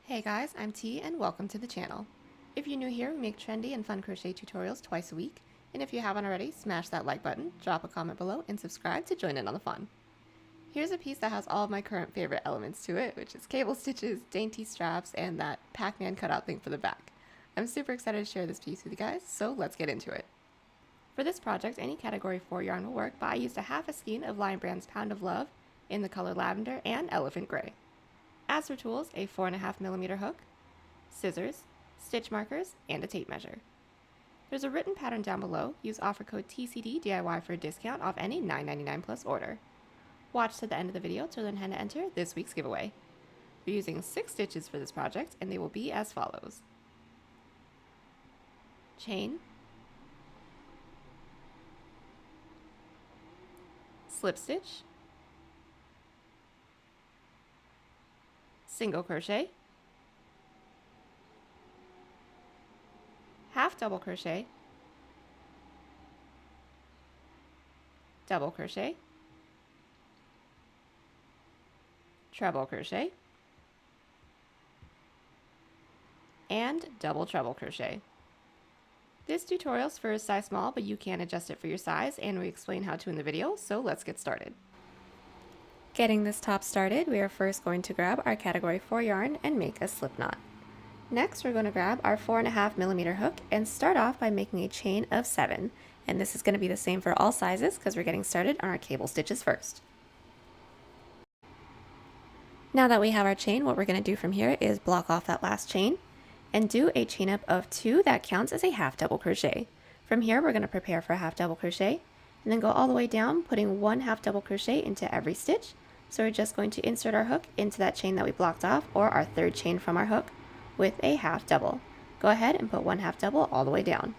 Hey guys, I'm T and welcome to the channel. If you're new here, we make trendy and fun crochet tutorials twice a week, and if you haven't already, smash that like button, drop a comment below, and subscribe to join in on the fun. Here's a piece that has all of my current favorite elements to it, which is cable stitches, dainty straps, and that Pac-Man cutout thing for the back. I'm super excited to share this piece with you guys, so let's get into it. For this project, any category 4 yarn will work, but I used a half a skein of Lion Brand's Pound of Love in the color lavender and elephant gray. As for tools, a 4.5mm hook, scissors, stitch markers, and a tape measure. There's a written pattern down below. Use offer code TCD DIY for a discount off any $9.99 plus order. Watch to the end of the video to learn how to enter this week's giveaway. We're using 6 stitches for this project, and they will be as follows. Chain, slip stitch, single crochet, half double crochet, double crochet, treble crochet, and double treble crochet. This tutorial is for a size small, but you can adjust it for your size, and we explain how to in the video, so let's get started. Getting this top started, we are first going to grab our category 4 yarn and make a slip knot. Next, we're going to grab our 4.5mm hook and start off by making a chain of 7. And this is going to be the same for all sizes because we're getting started on our cable stitches first. Now that we have our chain, what we're going to do from here is block off that last chain and do a chain up of 2 that counts as a half double crochet. From here, we're going to prepare for a half double crochet and then go all the way down, putting 1 half double crochet into every stitch. So we're just going to insert our hook into that chain that we blocked off, or our third chain from our hook, with a half double. Go ahead and put 1 half double all the way down.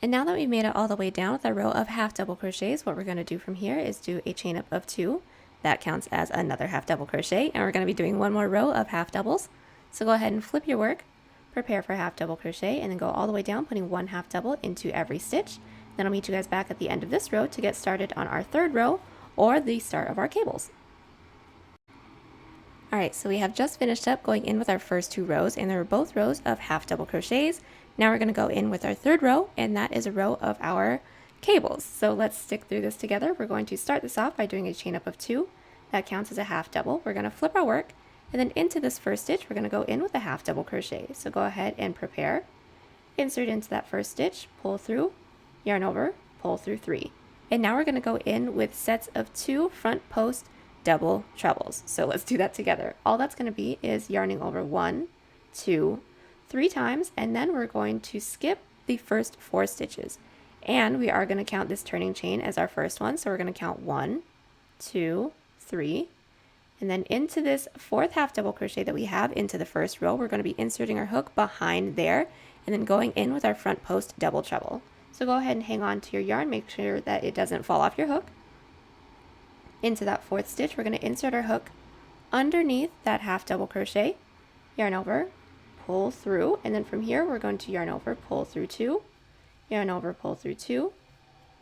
And now that we've made it all the way down with a row of half double crochets, what we're going to do from here is do a chain up of 2. That counts as another half double crochet, and we're going to be doing one more row of half doubles. So go ahead and flip your work, prepare for half double crochet, and then go all the way down, putting 1 half double into every stitch. Then I'll meet you guys back at the end of this row to get started on our third row, or the start of our cables. Alright, so we have just finished up going in with our first 2 rows, and they were both rows of half double crochets. Now we're going to go in with our third row, and that is a row of our cables. So let's stick through this together. We're going to start this off by doing a chain up of 2. That counts as a half double. We're going to flip our work, and then into this first stitch, we're going to go in with a half double crochet. So go ahead and prepare. Insert into that first stitch, pull through, yarn over, pull through 3. And now we're going to go in with sets of 2 front post double trebles. So let's do that together. All that's going to be is yarning over 1, 2, 3 times, and then we're going to skip the first 4 stitches. And we are going to count this turning chain as our first one. So we're going to count 1, 2, 3, and then into this 4th half double crochet that we have into the first row, we're going to be inserting our hook behind there and then going in with our front post double treble. So go ahead and hang on to your yarn, make sure that it doesn't fall off your hook. Into that 4th stitch, we're going to insert our hook underneath that half double crochet, yarn over, pull through, and then from here we're going to yarn over, pull through 2, yarn over, pull through 2,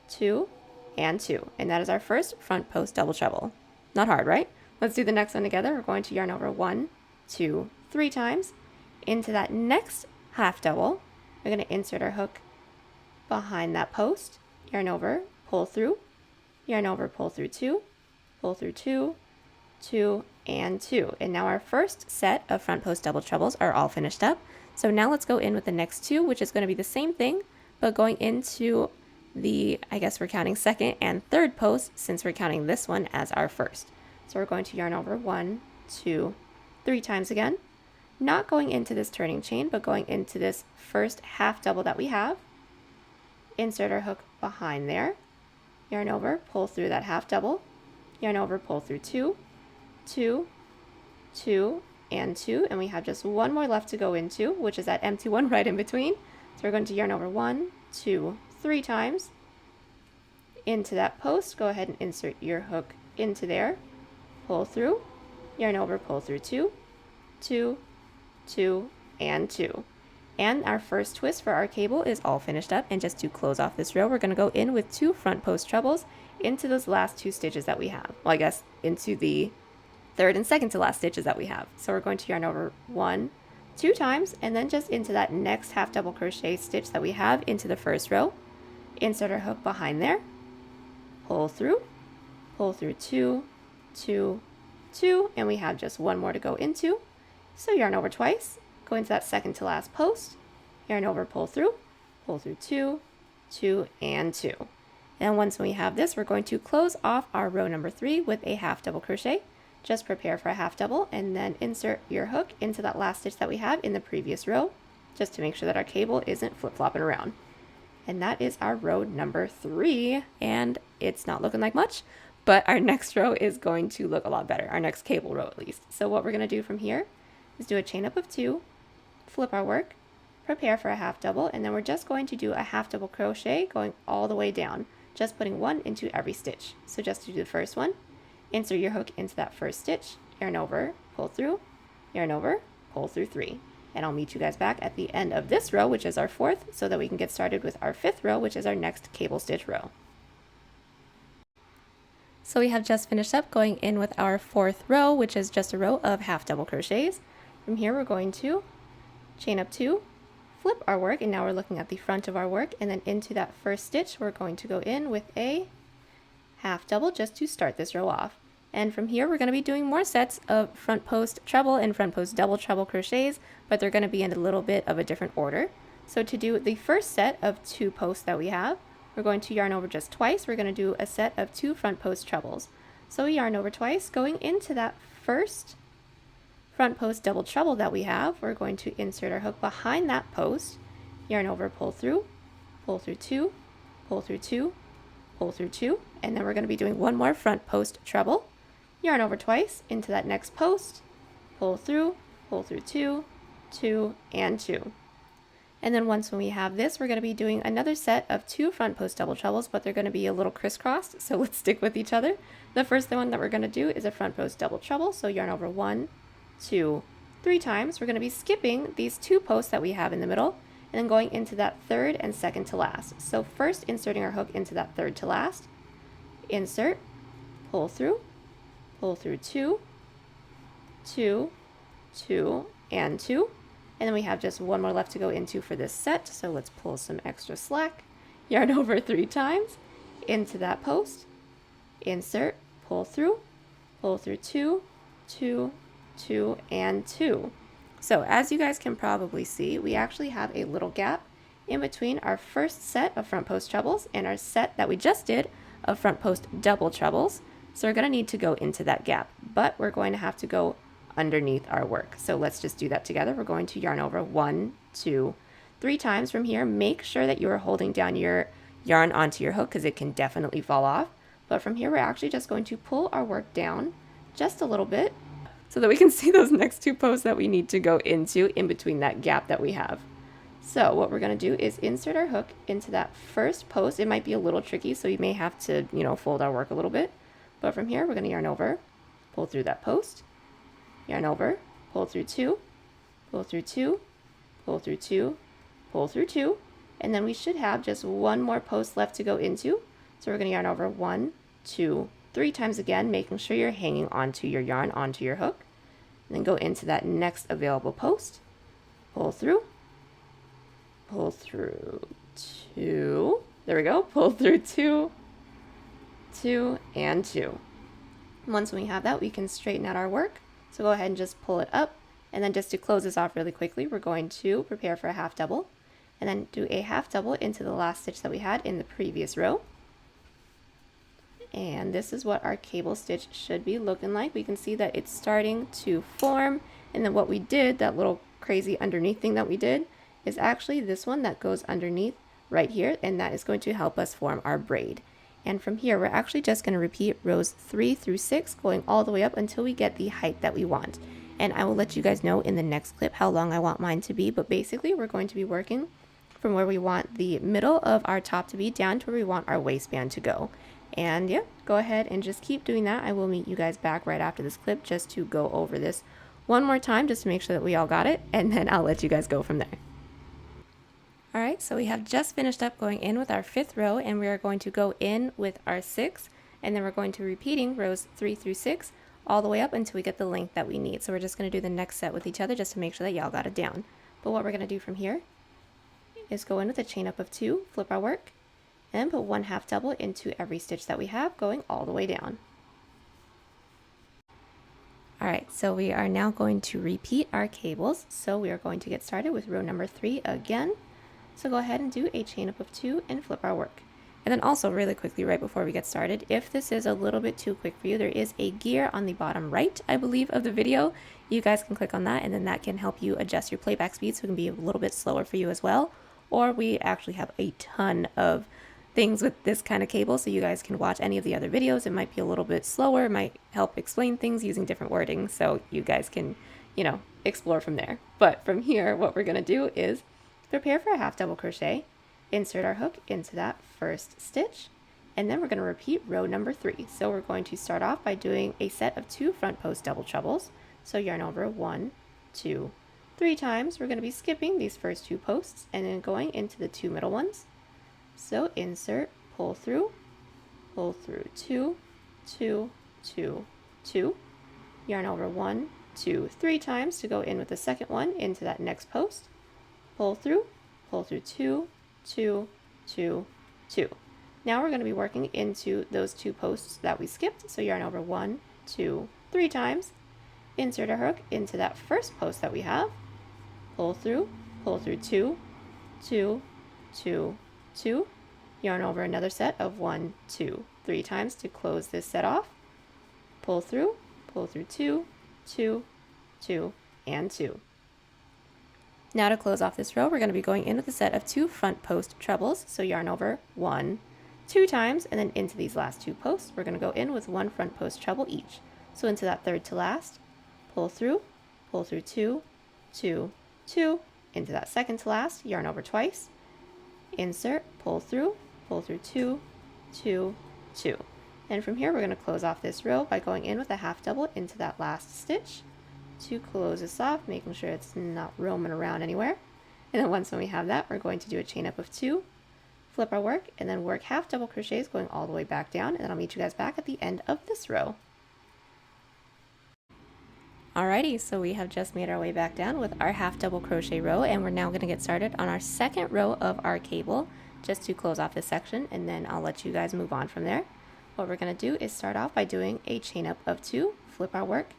2, and 2. And that is our first front post double treble. Not hard, right? Let's do the next one together. We're going to yarn over 1, 2, 3 times. Into that next half double, we're going to insert our hook behind that post, yarn over, pull through, yarn over, pull through 2, pull through 2, 2, and 2. And now our first set of front post double trebles are all finished up. So now let's go in with the next 2, which is going to be the same thing, but going into the, I guess we're counting second and third post since we're counting this one as our first. So we're going to yarn over 1, 2, 3 times again, not going into this turning chain, but going into this first half double that we have. Insert our hook behind there, yarn over, pull through that half double, yarn over, pull through 2, 2, 2, and 2, and we have just one more left to go into, which is that empty one right in between. So we're going to yarn over 1, 2, 3 times. Into that post, go ahead and insert your hook into there, pull through, yarn over, pull through 2, 2, 2, and 2. And our first twist for our cable is all finished up, and just to close off this row, we're going to go in with 2 front post trebles into those last 2 stitches that we have. Well, I guess into the third and second to last stitches that we have. So we're going to yarn over 1, 2 times, and then just into that next half double crochet stitch that we have into the first row. Insert our hook behind there, pull through 2, 2, 2, and we have just one more to go into. So yarn over twice, go into that second to last post, yarn over, pull through 2, 2, and 2. And once we have this, we're going to close off our row number 3 with a half double crochet. Just prepare for a half double and then insert your hook into that last stitch that we have in the previous row, just to make sure that our cable isn't flip-flopping around. And that is our row number 3, and it's not looking like much, but our next row is going to look a lot better, our next cable row at least. So what we're going to do from here is do a chain up of 2, flip our work, prepare for a half double, and then we're just going to do a half double crochet going all the way down, just putting 1 into every stitch. So just to do the first one, insert your hook into that first stitch, yarn over, pull through, yarn over, pull through 3. And I'll meet you guys back at the end of this row, which is our 4th, so that we can get started with our 5th row, which is our next cable stitch row. So we have just finished up going in with our 4th row, which is just a row of half double crochets. From here we're going to chain up 2, flip our work, and now we're looking at the front of our work, and then into that first stitch we're going to go in with a half double just to start this row off. And from here we're going to be doing more sets of front post treble and front post double treble crochets, but they're going to be in a little bit of a different order. So to do the first set of 2 posts that we have, we're going to yarn over just twice. We're going to do a set of 2 front post trebles. So we yarn over twice, going into that first front post double treble that we have, we're going to insert our hook behind that post, yarn over, pull through 2, pull through 2, pull through 2, and then we're going to be doing one more front post treble, yarn over twice into that next post, pull through 2, 2, and 2. And then once when we have this, we're going to be doing another set of 2 front post double trebles, but they're going to be a little crisscrossed, so let's stick with each other. The first one that we're going to do is a front post double treble, so yarn over 1, 2, 3 times. We're going to be skipping these 2 posts that we have in the middle, and then going into that third and second to last. So first inserting our hook into that third to last, insert, pull through 2, 2, 2, and 2. And then we have just one more left to go into for this set, so let's pull some extra slack. Yarn over 3 times, into that post, insert, pull through 2, 2, 2, and 2. So as you guys can probably see, we actually have a little gap in between our first set of front post trebles and our set that we just did of front post double trebles. So we're going to need to go into that gap, but we're going to have to go underneath our work. So let's just do that together. We're going to yarn over 1, 2, 3 times from here. Make sure that you are holding down your yarn onto your hook because it can definitely fall off. But from here, we're actually just going to pull our work down just a little bit so that we can see those next 2 posts that we need to go into in between that gap that we have. So what we're going to do is insert our hook into that first post. It might be a little tricky, so you may have to, fold our work a little bit. But from here, we're going to yarn over, pull through that post, yarn over, pull through 2, pull through 2, pull through 2, pull through 2, and then we should have just one more post left to go into. So we're going to yarn over 1, 2, 3 times again, making sure you're hanging onto your yarn onto your hook. And then go into that next available post, pull through 2, there we go, pull through 2, 2, and 2. Once we have that, we can straighten out our work. So go ahead and just pull it up, and then just to close this off really quickly, we're going to prepare for a half double, and then do a half double into the last stitch that we had in the previous row. And this is what our cable stitch should be looking like. We can see that it's starting to form, and then what we did, that little crazy underneath thing that we did, is actually this one that goes underneath right here, and that is going to help us form our braid. And from here, we're actually just going to repeat rows 3 through 6, going all the way up until we get the height that we want. And I will let you guys know in the next clip how long I want mine to be, but basically we're going to be working from where we want the middle of our top to be down to where we want our waistband to go. And yeah, go ahead and just keep doing that. I will meet you guys back right after this clip just to go over this one more time, just to make sure that we all got it, and then I'll let you guys go from there. Alright, so we have just finished up going in with our 5th row, and we are going to go in with our 6th, and then we're going to be repeating rows 3 through 6 all the way up until we get the length that we need. So we're just going to do the next set with each other just to make sure that y'all got it down. But what we're going to do from here is go in with a chain up of 2, flip our work, and put 1 half double into every stitch that we have going all the way down. Alright, so we are now going to repeat our cables. So we are going to get started with row number 3 again. So go ahead and do a chain up of 2 and flip our work. And then also really quickly right before we get started, if this is a little bit too quick for you, there is a gear on the bottom right, I believe, of the video. You guys can click on that and then that can help you adjust your playback speed so it can be a little bit slower for you as well. Or we actually have a ton of things with this kind of cable so you guys can watch any of the other videos. It might be a little bit slower, it might help explain things using different wording so you guys can, explore from there. But from here, what we're going to do is prepare for a half double crochet, insert our hook into that first stitch, and then we're going to repeat row number 3. So we're going to start off by doing a set of 2 front post double trebles. So yarn over 1, 2, 3 times. We're going to be skipping these first 2 posts and then going into the 2 middle ones. So insert, pull through 2, 2, 2, 2, yarn over 1, 2, 3 times to go in with the second one into that next post, pull through 2, 2, 2, 2. Now we're going to be working into those 2 posts that we skipped. So yarn over 1, 2, 3 times, insert our hook into that first post that we have, pull through 2, 2, 2, 2, yarn over another set of 1, 2, 3 times to close this set off, pull through 2, 2, 2, and 2. Now to close off this row, we're going to be going in with a set of 2 front post trebles. So yarn over 1, 2 times, and then into these last 2 posts, we're going to go in with 1 front post treble each. So into that third to last, pull through 2, 2, 2, into that second to last, yarn over twice, insert, pull through 2, 2, 2. And from here, we're going to close off this row by going in with a half double into that last stitch to close this off, making sure it's not roaming around anywhere. And then once when we have that, we're going to do a chain up of 2, flip our work, and then work half double crochets going all the way back down, and then I'll meet you guys back at the end of this row. Alrighty, so we have just made our way back down with our half double crochet row, and we're now going to get started on our second row of our cable just to close off this section, and then I'll let you guys move on from there. What we're going to do is start off by doing a chain up of 2, flip our work,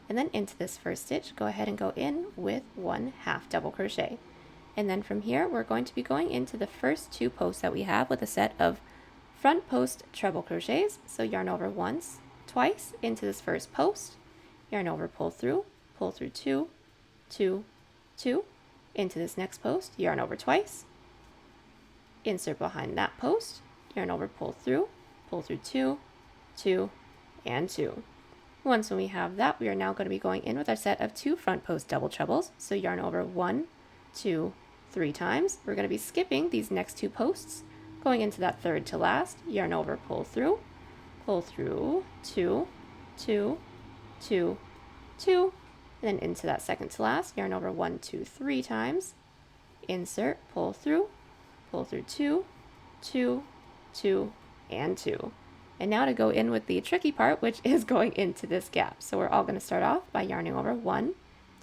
and then into this first stitch, go ahead and go in with 1 half double crochet. And then from here, we're going to be going into the first 2 posts that we have with a set of front post treble crochets. So yarn over once, twice into this first post, yarn over, pull through 2, 2, 2, into this next post, yarn over twice, insert behind that post, yarn over, pull through 2, 2, and 2. Once when we have that, we are now going to be going in with our set of 2 front post double trebles. So yarn over 1, 2, 3 times. We're going to be skipping these next 2 posts, going into that third to last, yarn over, pull through 2, 2, 2, 2, and then into that second to last, yarn over 1, 2, 3 times, insert, pull through 2, 2, 2, and 2. And now to go in with the tricky part, which is going into this gap. So we're all going to start off by yarning over 1,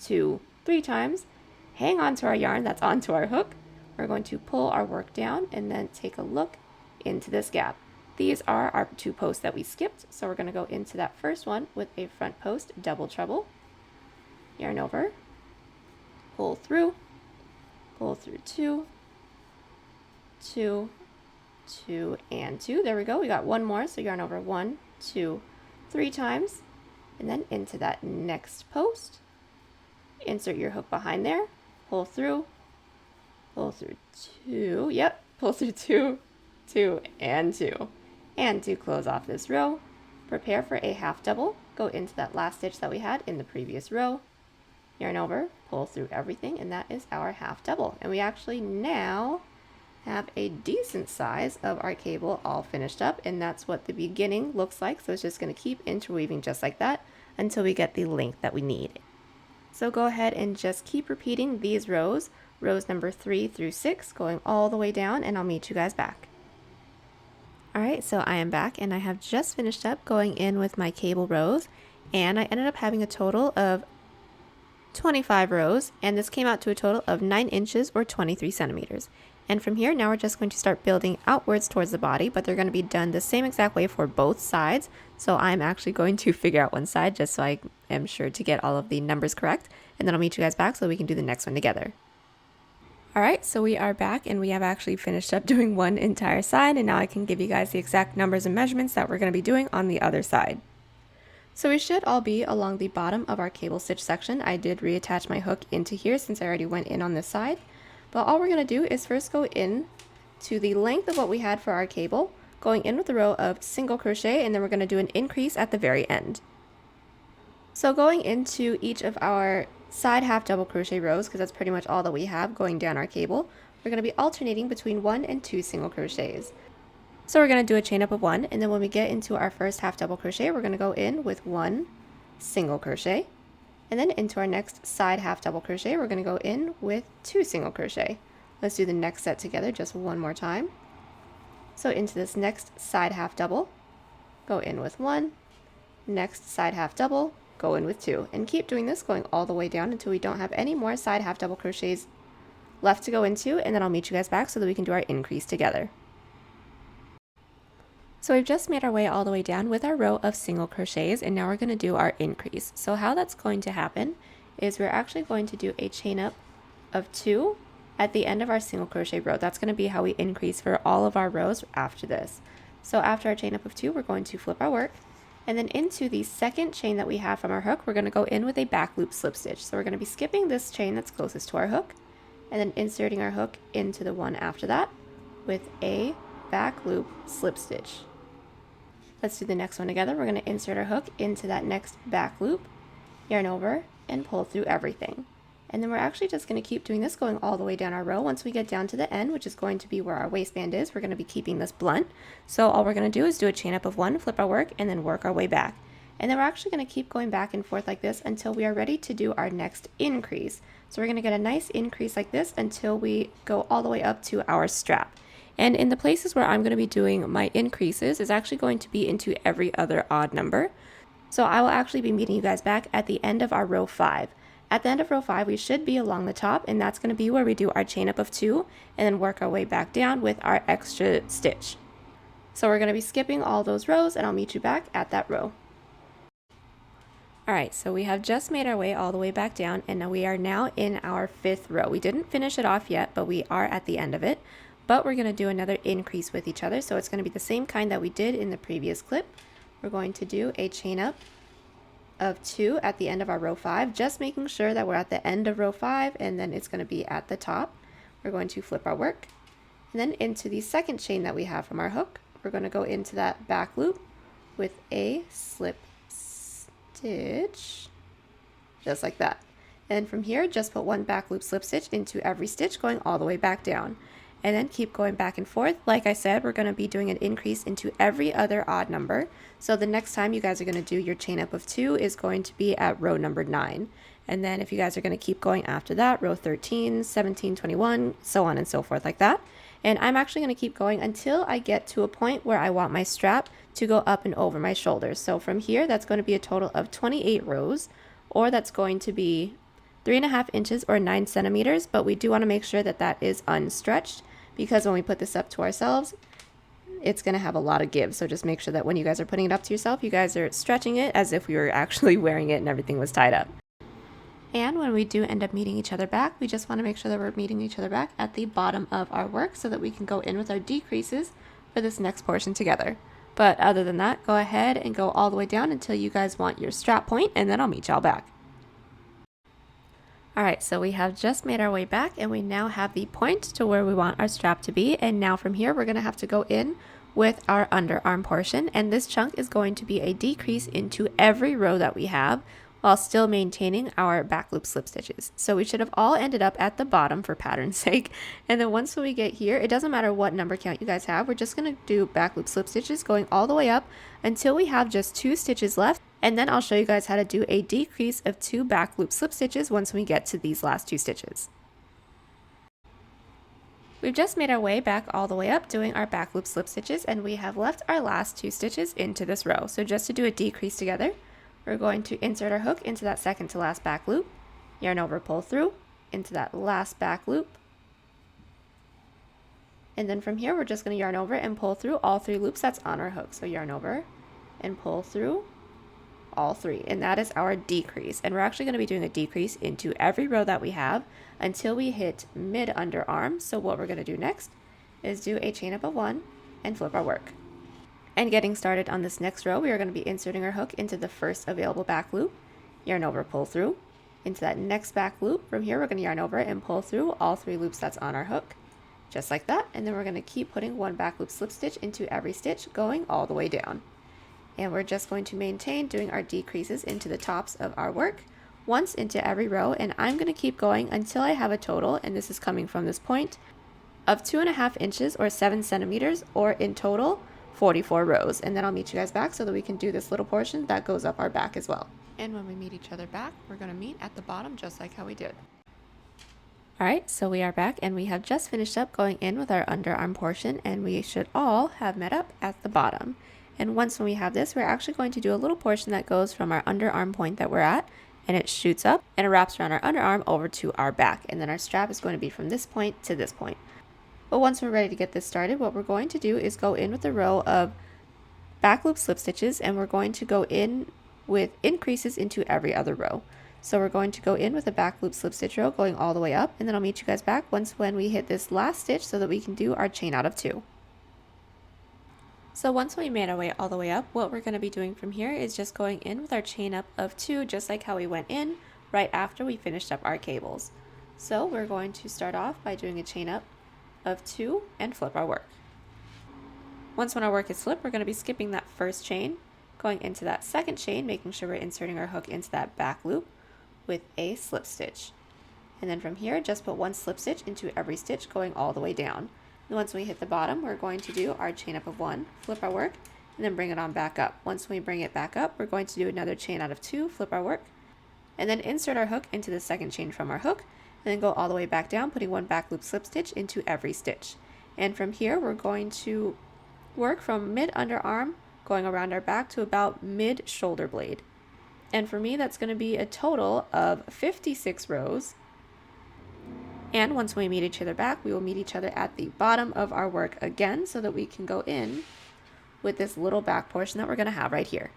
2, 3 times, hang on to our yarn that's onto our hook. We're going to pull our work down and then take a look into this gap. These are our 2 posts that we skipped. So we're going to go into that first one with a front post double treble, yarn over, pull through 2, 2, 2, and 2. There we go. We got one more. So yarn over 1, 2, 3 times, and then into that next post. Insert your hook behind there. Pull through 2. Yep, pull through 2, 2, and 2. And to close off this row, prepare for a half double. Go into that last stitch that we had in the previous row. Yarn over, pull through everything, and that is our half double. And we actually now have a decent size of our cable all finished up, and that's what the beginning looks like. So it's just going to keep interweaving just like that until we get the length that we need. So go ahead and just keep repeating these rows number 3 through 6, going all the way down, and I'll meet you guys back. Alright, so I am back and I have just finished up going in with my cable rows, and I ended up having a total of 25 rows, and this came out to a total of 9 inches or 23 centimeters. And from here, now we're just going to start building outwards towards the body, but they're going to be done the same exact way for both sides. So I'm actually going to figure out one side just so I am sure to get all of the numbers correct, and then I'll meet you guys back so we can do the next one together. Alright, so we are back and we have actually finished up doing one entire side, and now I can give you guys the exact numbers and measurements that we're going to be doing on the other side. So we should all be along the bottom of our cable stitch section. I did reattach my hook into here since I already went in on this side. But all we're going to do is first go in to the length of what we had for our cable, going in with a row of single crochet, and then we're going to do an increase at the very end. So going into each of our side half double crochet rows, because that's pretty much all that we have going down our cable, we're going to be alternating between 1 and 2 single crochets. So we're going to do a chain up of 1, and then when we get into our first half double crochet, we're going to go in with 1 single crochet, and then into our next side half double crochet, we're going to go in with 2 single crochet. Let's do the next set together just one more time. So into this next side half double, go in with 1, next side half double, go in with 2, and keep doing this going all the way down until we don't have any more side half double crochets left to go into, and then I'll meet you guys back so that we can do our increase together. So we've just made our way all the way down with our row of single crochets, and now we're going to do our increase. So how that's going to happen is we're actually going to do a chain up of 2 at the end of our single crochet row. That's going to be how we increase for all of our rows after this. So after our chain up of 2, we're going to flip our work, and then into the second chain that we have from our hook, we're going to go in with a back loop slip stitch. So we're going to be skipping this chain that's closest to our hook, and then inserting our hook into the one after that with a back loop slip stitch. Let's do the next one together. We're going to insert our hook into that next back loop, yarn over, and pull through everything. And then we're actually just going to keep doing this going all the way down our row. Once we get down to the end, which is going to be where our waistband is, we're going to be keeping this blunt. So all we're going to do is do a chain up of 1, flip our work, and then work our way back. And then we're actually going to keep going back and forth like this until we are ready to do our next increase. So we're going to get a nice increase like this until we go all the way up to our strap. And in the places where I'm going to be doing my increases is actually going to be into every other odd number. So I will actually be meeting you guys back at the end of our row 5. At the end of row 5, we should be along the top, and that's going to be where we do our chain up of 2 and then work our way back down with our extra stitch. So we're going to be skipping all those rows, and I'll meet you back at that row. Alright, so we have just made our way all the way back down, and we are now in our 5th row. We didn't finish it off yet, but we are at the end of it. But we're going to do another increase with each other, so it's going to be the same kind that we did in the previous clip. We're going to do a chain up of 2 at the end of our row 5, just making sure that we're at the end of row 5, and then it's going to be at the top. We're going to flip our work, and then into the second chain that we have from our hook, we're going to go into that back loop with a slip stitch, just like that. And from here, just put 1 back loop slip stitch into every stitch going all the way back down. And then keep going back and forth. Like I said, we're going to be doing an increase into every other odd number. So the next time you guys are going to do your chain up of 2 is going to be at row number 9. And then if you guys are going to keep going after that, row 13, 17, 21, so on and so forth like that. And I'm actually going to keep going until I get to a point where I want my strap to go up and over my shoulders. So from here, that's going to be a total of 28 rows, or that's going to be 3.5 inches or 9 centimeters, but we do want to make sure that that is unstretched, because when we put this up to ourselves, it's going to have a lot of give. So just make sure that when you guys are putting it up to yourself, you guys are stretching it as if we were actually wearing it and everything was tied up. And when we do end up meeting each other back, we just want to make sure that we're meeting each other back at the bottom of our work so that we can go in with our decreases for this next portion together. But other than that, go ahead and go all the way down until you guys want your strap point, and then I'll meet y'all back. Alright, so we have just made our way back, and we now have the point to where we want our strap to be, and now from here we're going to have to go in with our underarm portion, and this chunk is going to be a decrease into every row that we have while still maintaining our back loop slip stitches. So we should have all ended up at the bottom for pattern's sake, and then once we get here, it doesn't matter what number count you guys have, we're just going to do back loop slip stitches going all the way up until we have just 2 stitches left. And then I'll show you guys how to do a decrease of 2 back loop slip stitches once we get to these last 2 stitches. We've just made our way back all the way up doing our back loop slip stitches, and we have left our last 2 stitches into this row. So just to do a decrease together, we're going to insert our hook into that second to last back loop, yarn over, pull through, into that last back loop. And then from here, we're just going to yarn over and pull through all 3 loops that's on our hook. So yarn over and pull through all 3. And that is our decrease. And we're actually going to be doing a decrease into every row that we have until we hit mid underarm. So what we're going to do next is do a chain up of 1 and flip our work. And getting started on this next row, we are going to be inserting our hook into the first available back loop, yarn over, pull through, into that next back loop. From here, we're going to yarn over and pull through all 3 loops that's on our hook, just like that. And then we're going to keep putting 1 back loop slip stitch into every stitch, going all the way down. And we're just going to maintain doing our decreases into the tops of our work, once into every row. And I'm going to keep going until I have a total, and this is coming from this point, of 2.5 inches or 7 centimeters, or in total 44 rows. And then I'll meet you guys back so that we can do this little portion that goes up our back as well. And when we meet each other back, we're going to meet at the bottom just like how we did. Alright, so we are back and we have just finished up going in with our underarm portion, and we should all have met up at the bottom. And once when we have this, we're actually going to do a little portion that goes from our underarm point that we're at, and it shoots up and it wraps around our underarm over to our back. And then our strap is going to be from this point to this point. But once we're ready to get this started, what we're going to do is go in with a row of back loop slip stitches, and we're going to go in with increases into every other row. So we're going to go in with a back loop slip stitch row going all the way up, and then I'll meet you guys back when we hit this last stitch so that we can do our chain out of 2. So once we made our way all the way up, what we're going to be doing from here is just going in with our chain up of 2, just like how we went in right after we finished up our cables. So we're going to start off by doing a chain up of 2 and flip our work. Once when our work is flipped, we're going to be skipping that first chain, going into that second chain, making sure we're inserting our hook into that back loop with a slip stitch. And then from here, just put 1 slip stitch into every stitch going all the way down. And once we hit the bottom, we're going to do our chain up of 1, flip our work, and then bring it on back up. Once we bring it back up, we're going to do another chain out of 2, flip our work, and then insert our hook into the second chain from our hook, and then go all the way back down, putting 1 back loop slip stitch into every stitch. And from here, we're going to work from mid underarm, going around our back to about mid shoulder blade. And for me, that's going to be a total of 56 rows. And once we meet each other back, we will meet each other at the bottom of our work again so that we can go in with this little back portion that we're going to have right here.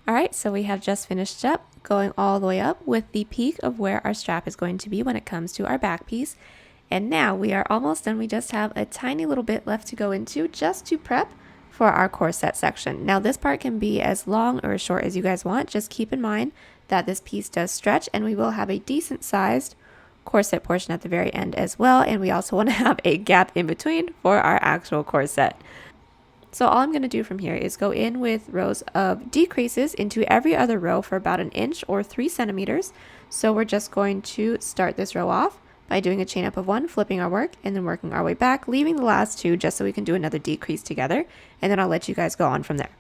Alright, so we have just finished up going all the way up with the peak of where our strap is going to be when it comes to our back piece. And now we are almost done. We just have a tiny little bit left to go into just to prep for our corset section. Now this part can be as long or as short as you guys want. Just keep in mind that this piece does stretch, and we will have a decent sized corset portion at the very end as well. And we also want to have a gap in between for our actual corset. So all I'm going to do from here is go in with rows of decreases into every other row for about 1 inch or 3 centimeters. So we're just going to start this row off by doing a chain up of 1, flipping our work, and then working our way back, leaving the last 2 just so we can do another decrease together, and then I'll let you guys go on from there.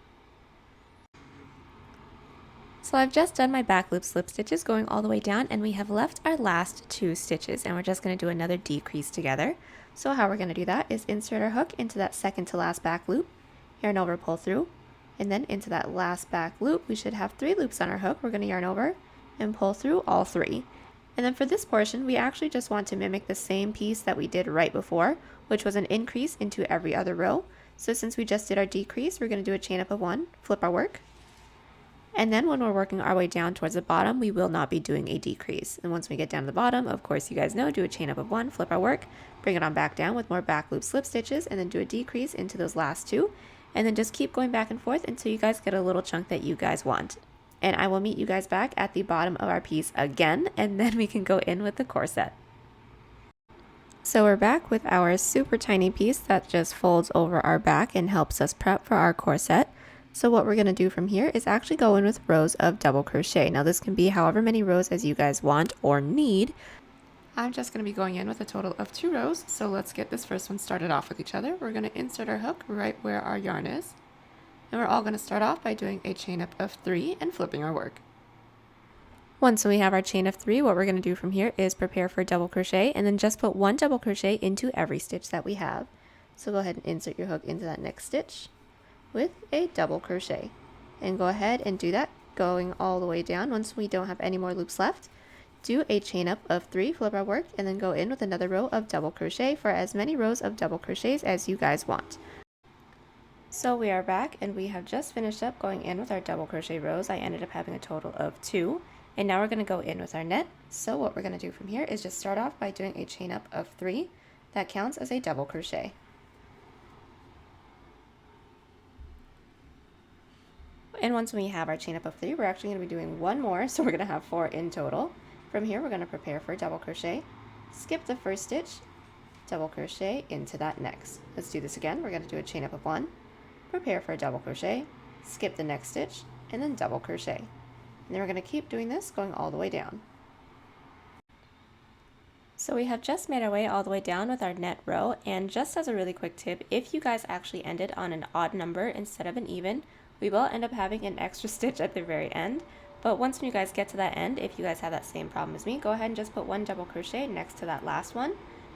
So I've just done my back loop slip stitches going all the way down, and we have left our last 2 stitches, and we're just going to do another decrease together. So how we're going to do that is insert our hook into that second to last back loop, yarn over, pull through, and then into that last back loop. We should have 3 loops on our hook. We're going to yarn over and pull through all 3. And then for this portion, we actually just want to mimic the same piece that we did right before, which was an increase into every other row. So since we just did our decrease, we're going to do a chain up of 1, flip our work. And then when we're working our way down towards the bottom, we will not be doing a decrease. And once we get down to the bottom, of course, you guys know, do a chain up of 1, flip our work, bring it on back down with more back loop slip stitches, and then do a decrease into those last 2. And then just keep going back and forth until you guys get a little chunk that you guys want. And I will meet you guys back at the bottom of our piece again, and then we can go in with the corset. So we're back with our super tiny piece that just folds over our back and helps us prep for our corset. So what we're going to do from here is actually go in with rows of double crochet. Now this can be however many rows as you guys want or need. I'm just going to be going in with a total of 2 rows. So let's get this first one started off with each other. We're going to insert our hook right where our yarn is. And we're all going to start off by doing a chain up of 3 and flipping our work. Once we have our chain of 3, what we're going to do from here is prepare for a double crochet, and then just put 1 double crochet into every stitch that we have. So go ahead and insert your hook into that next stitch with a double crochet. and go ahead and do that, going all the way down. Once we don't have any more loops left, do a chain up of 3, flip our work, and then go in with another row of double crochet for as many rows of double crochets as you guys want. So we are back, and we have just finished up going in with our double crochet rows. I ended up having a total of 2, and now we're going to go in with our net. So what we're going to do from here is just start off by doing a chain up of 3. That counts as a double crochet. And once we have our chain up of 3, we're actually going to be doing one more, so we're going to have 4 in total. From here, we're going to prepare for a double crochet, skip the first stitch, double crochet into that next. Let's do this again. We're going to do a chain up of 1, prepare for a double crochet, skip the next stitch, and then double crochet. And then we're going to keep doing this, going all the way down. So we have just made our way all the way down with our net row, and just as a really quick tip, if you guys actually ended on an odd number instead of an even, we will end up having an extra stitch at the very end. But once when you guys get to that end, if you guys have that same problem as me, go ahead and just put 1 double crochet next to that last one,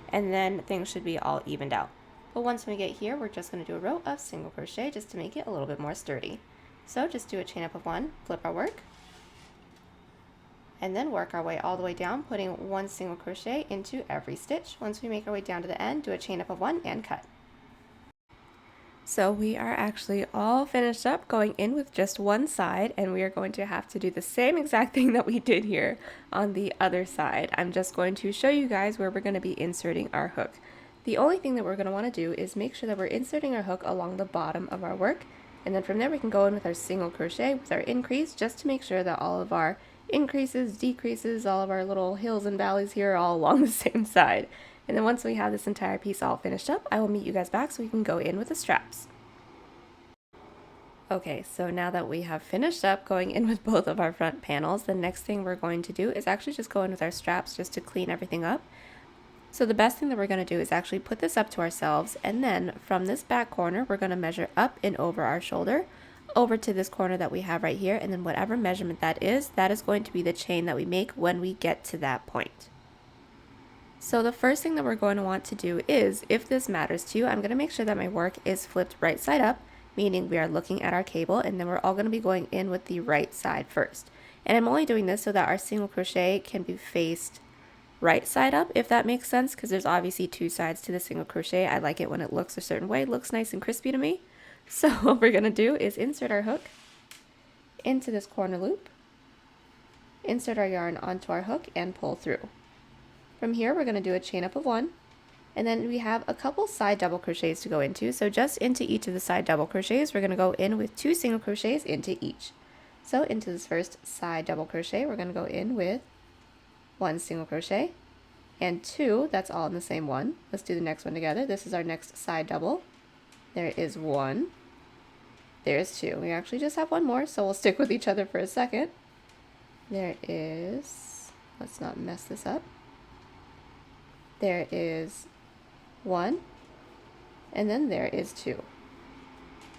and then things should be all evened out. But once we get here, we're just going to do a row of single crochet just to make it a little bit more sturdy. So just do a chain up of 1, flip our work, and then work our way all the way down, putting 1 single crochet into every stitch. Once we make our way down to the end, do a chain up of 1 and cut. So we are actually all finished up going in with just one side, and we are going to have to do the same exact thing that we did here on the other side. I'm just going to show you guys where we're going to be inserting our hook. The only thing that we're going to want to do is make sure that we're inserting our hook along the bottom of our work, and then from there we can go in with our single crochet with our increase, just to make sure that all of our increases, decreases, all of our little hills and valleys here are all along the same side. And then once we have this entire piece all finished up, I will meet you guys back so we can go in with the straps. Okay, so now that we have finished up going in with both of our front panels, the next thing we're going to do is actually just go in with our straps just to clean everything up. So the best thing that we're going to do is actually put this up to ourselves, and then from this back corner, we're going to measure up and over our shoulder, over to this corner that we have right here, and then whatever measurement that is going to be the chain that we make when we get to that point. So the first thing that we're going to want to do is, if this matters to you, I'm going to make sure that my work is flipped right side up, meaning we are looking at our cable, and then we're all going to be going in with the right side first. And I'm only doing this so that our single crochet can be faced right side up, if that makes sense, because there's obviously 2 sides to the single crochet. I like it when it looks a certain way. It looks nice and crispy to me. So what we're going to do is insert our hook into this corner loop, insert our yarn onto our hook, and pull through. From here, we're going to do a chain up of 1, and then we have a couple side double crochets to go into. So just into each of the side double crochets, we're going to go in with 2 single crochets into each. So into this first side double crochet, we're going to go in with 1 single crochet and 2, that's all in the same one. Let's do the next one together. This is our next side double. There is 1, there's 2. We actually just have 1 more, so we'll stick with each other for a second. There is, let's not mess this up. There is 1, and then there is 2.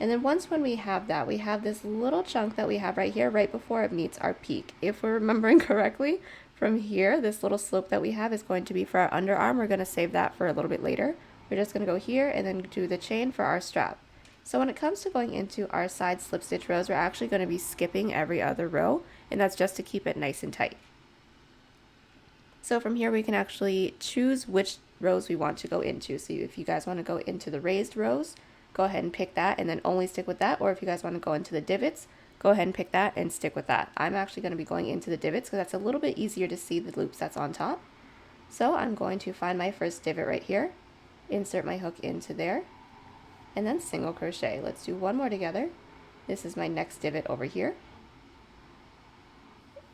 And then once when we have that, we have this little chunk that we have right here, right before it meets our peak. If we're remembering correctly, from here, this little slope that we have is going to be for our underarm. We're going to save that for a little bit later. We're just going to go here and then do the chain for our strap. So when it comes to going into our side slip stitch rows, we're actually going to be skipping every other row, and that's just to keep it nice and tight. So from here we can actually choose which rows we want to go into. So if you guys want to go into the raised rows, go ahead and pick that and then only stick with that. Or if you guys want to go into the divots, go ahead and pick that and stick with that. I'm actually going to be going into the divots because that's a little bit easier to see the loops that's on top. So I'm going to find my first divot right here, insert my hook into there, and then single crochet. Let's do 1 more together. This is my next divot over here.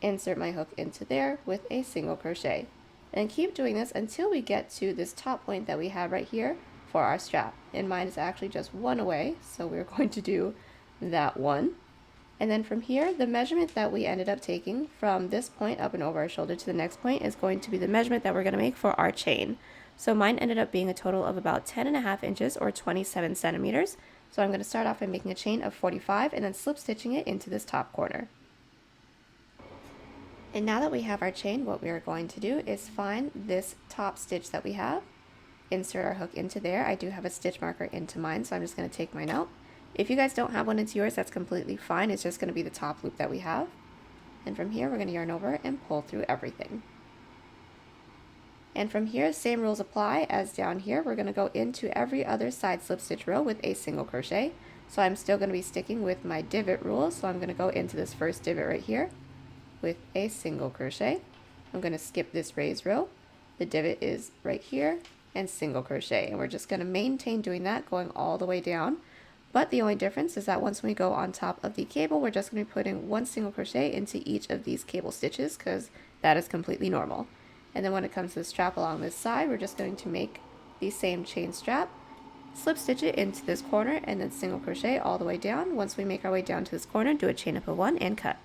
Insert my hook into there with a single crochet, and keep doing this until we get to this top point that we have right here for our strap. And mine is actually just 1 away, so we're going to do that 1. And then from here, the measurement that we ended up taking from this point up and over our shoulder to the next point is going to be the measurement that we're going to make for our chain. So mine ended up being a total of about 10.5 inches or 27 centimeters. So I'm going to start off by making a chain of 45 and then slip stitching it into this top corner. And now that we have our chain, what we are going to do is find this top stitch that we have, insert our hook into there. I do have a stitch marker into mine, so I'm just going to take mine out If you guys don't have one into yours, that's completely fine. It's just going to be the top loop that we have. And from here, we're going to yarn over and pull through everything. And from here, same rules apply as down here. We're going to go into every other side slip stitch row with a single crochet. So I'm still going to be sticking with my divot rule. So I'm going to go into this first divot right here with a single crochet. I'm going to skip this raised row. The divot is right here and single crochet. And we're just going to maintain doing that going all the way down. But the only difference is that once we go on top of the cable, we're just going to be putting one single crochet into each of these cable stitches because that is completely normal. And then when it comes to the strap along this side, we're just going to make the same chain strap, slip stitch it into this corner, and then single crochet all the way down. Once we make our way down to this corner, do a chain up of 1 and cut.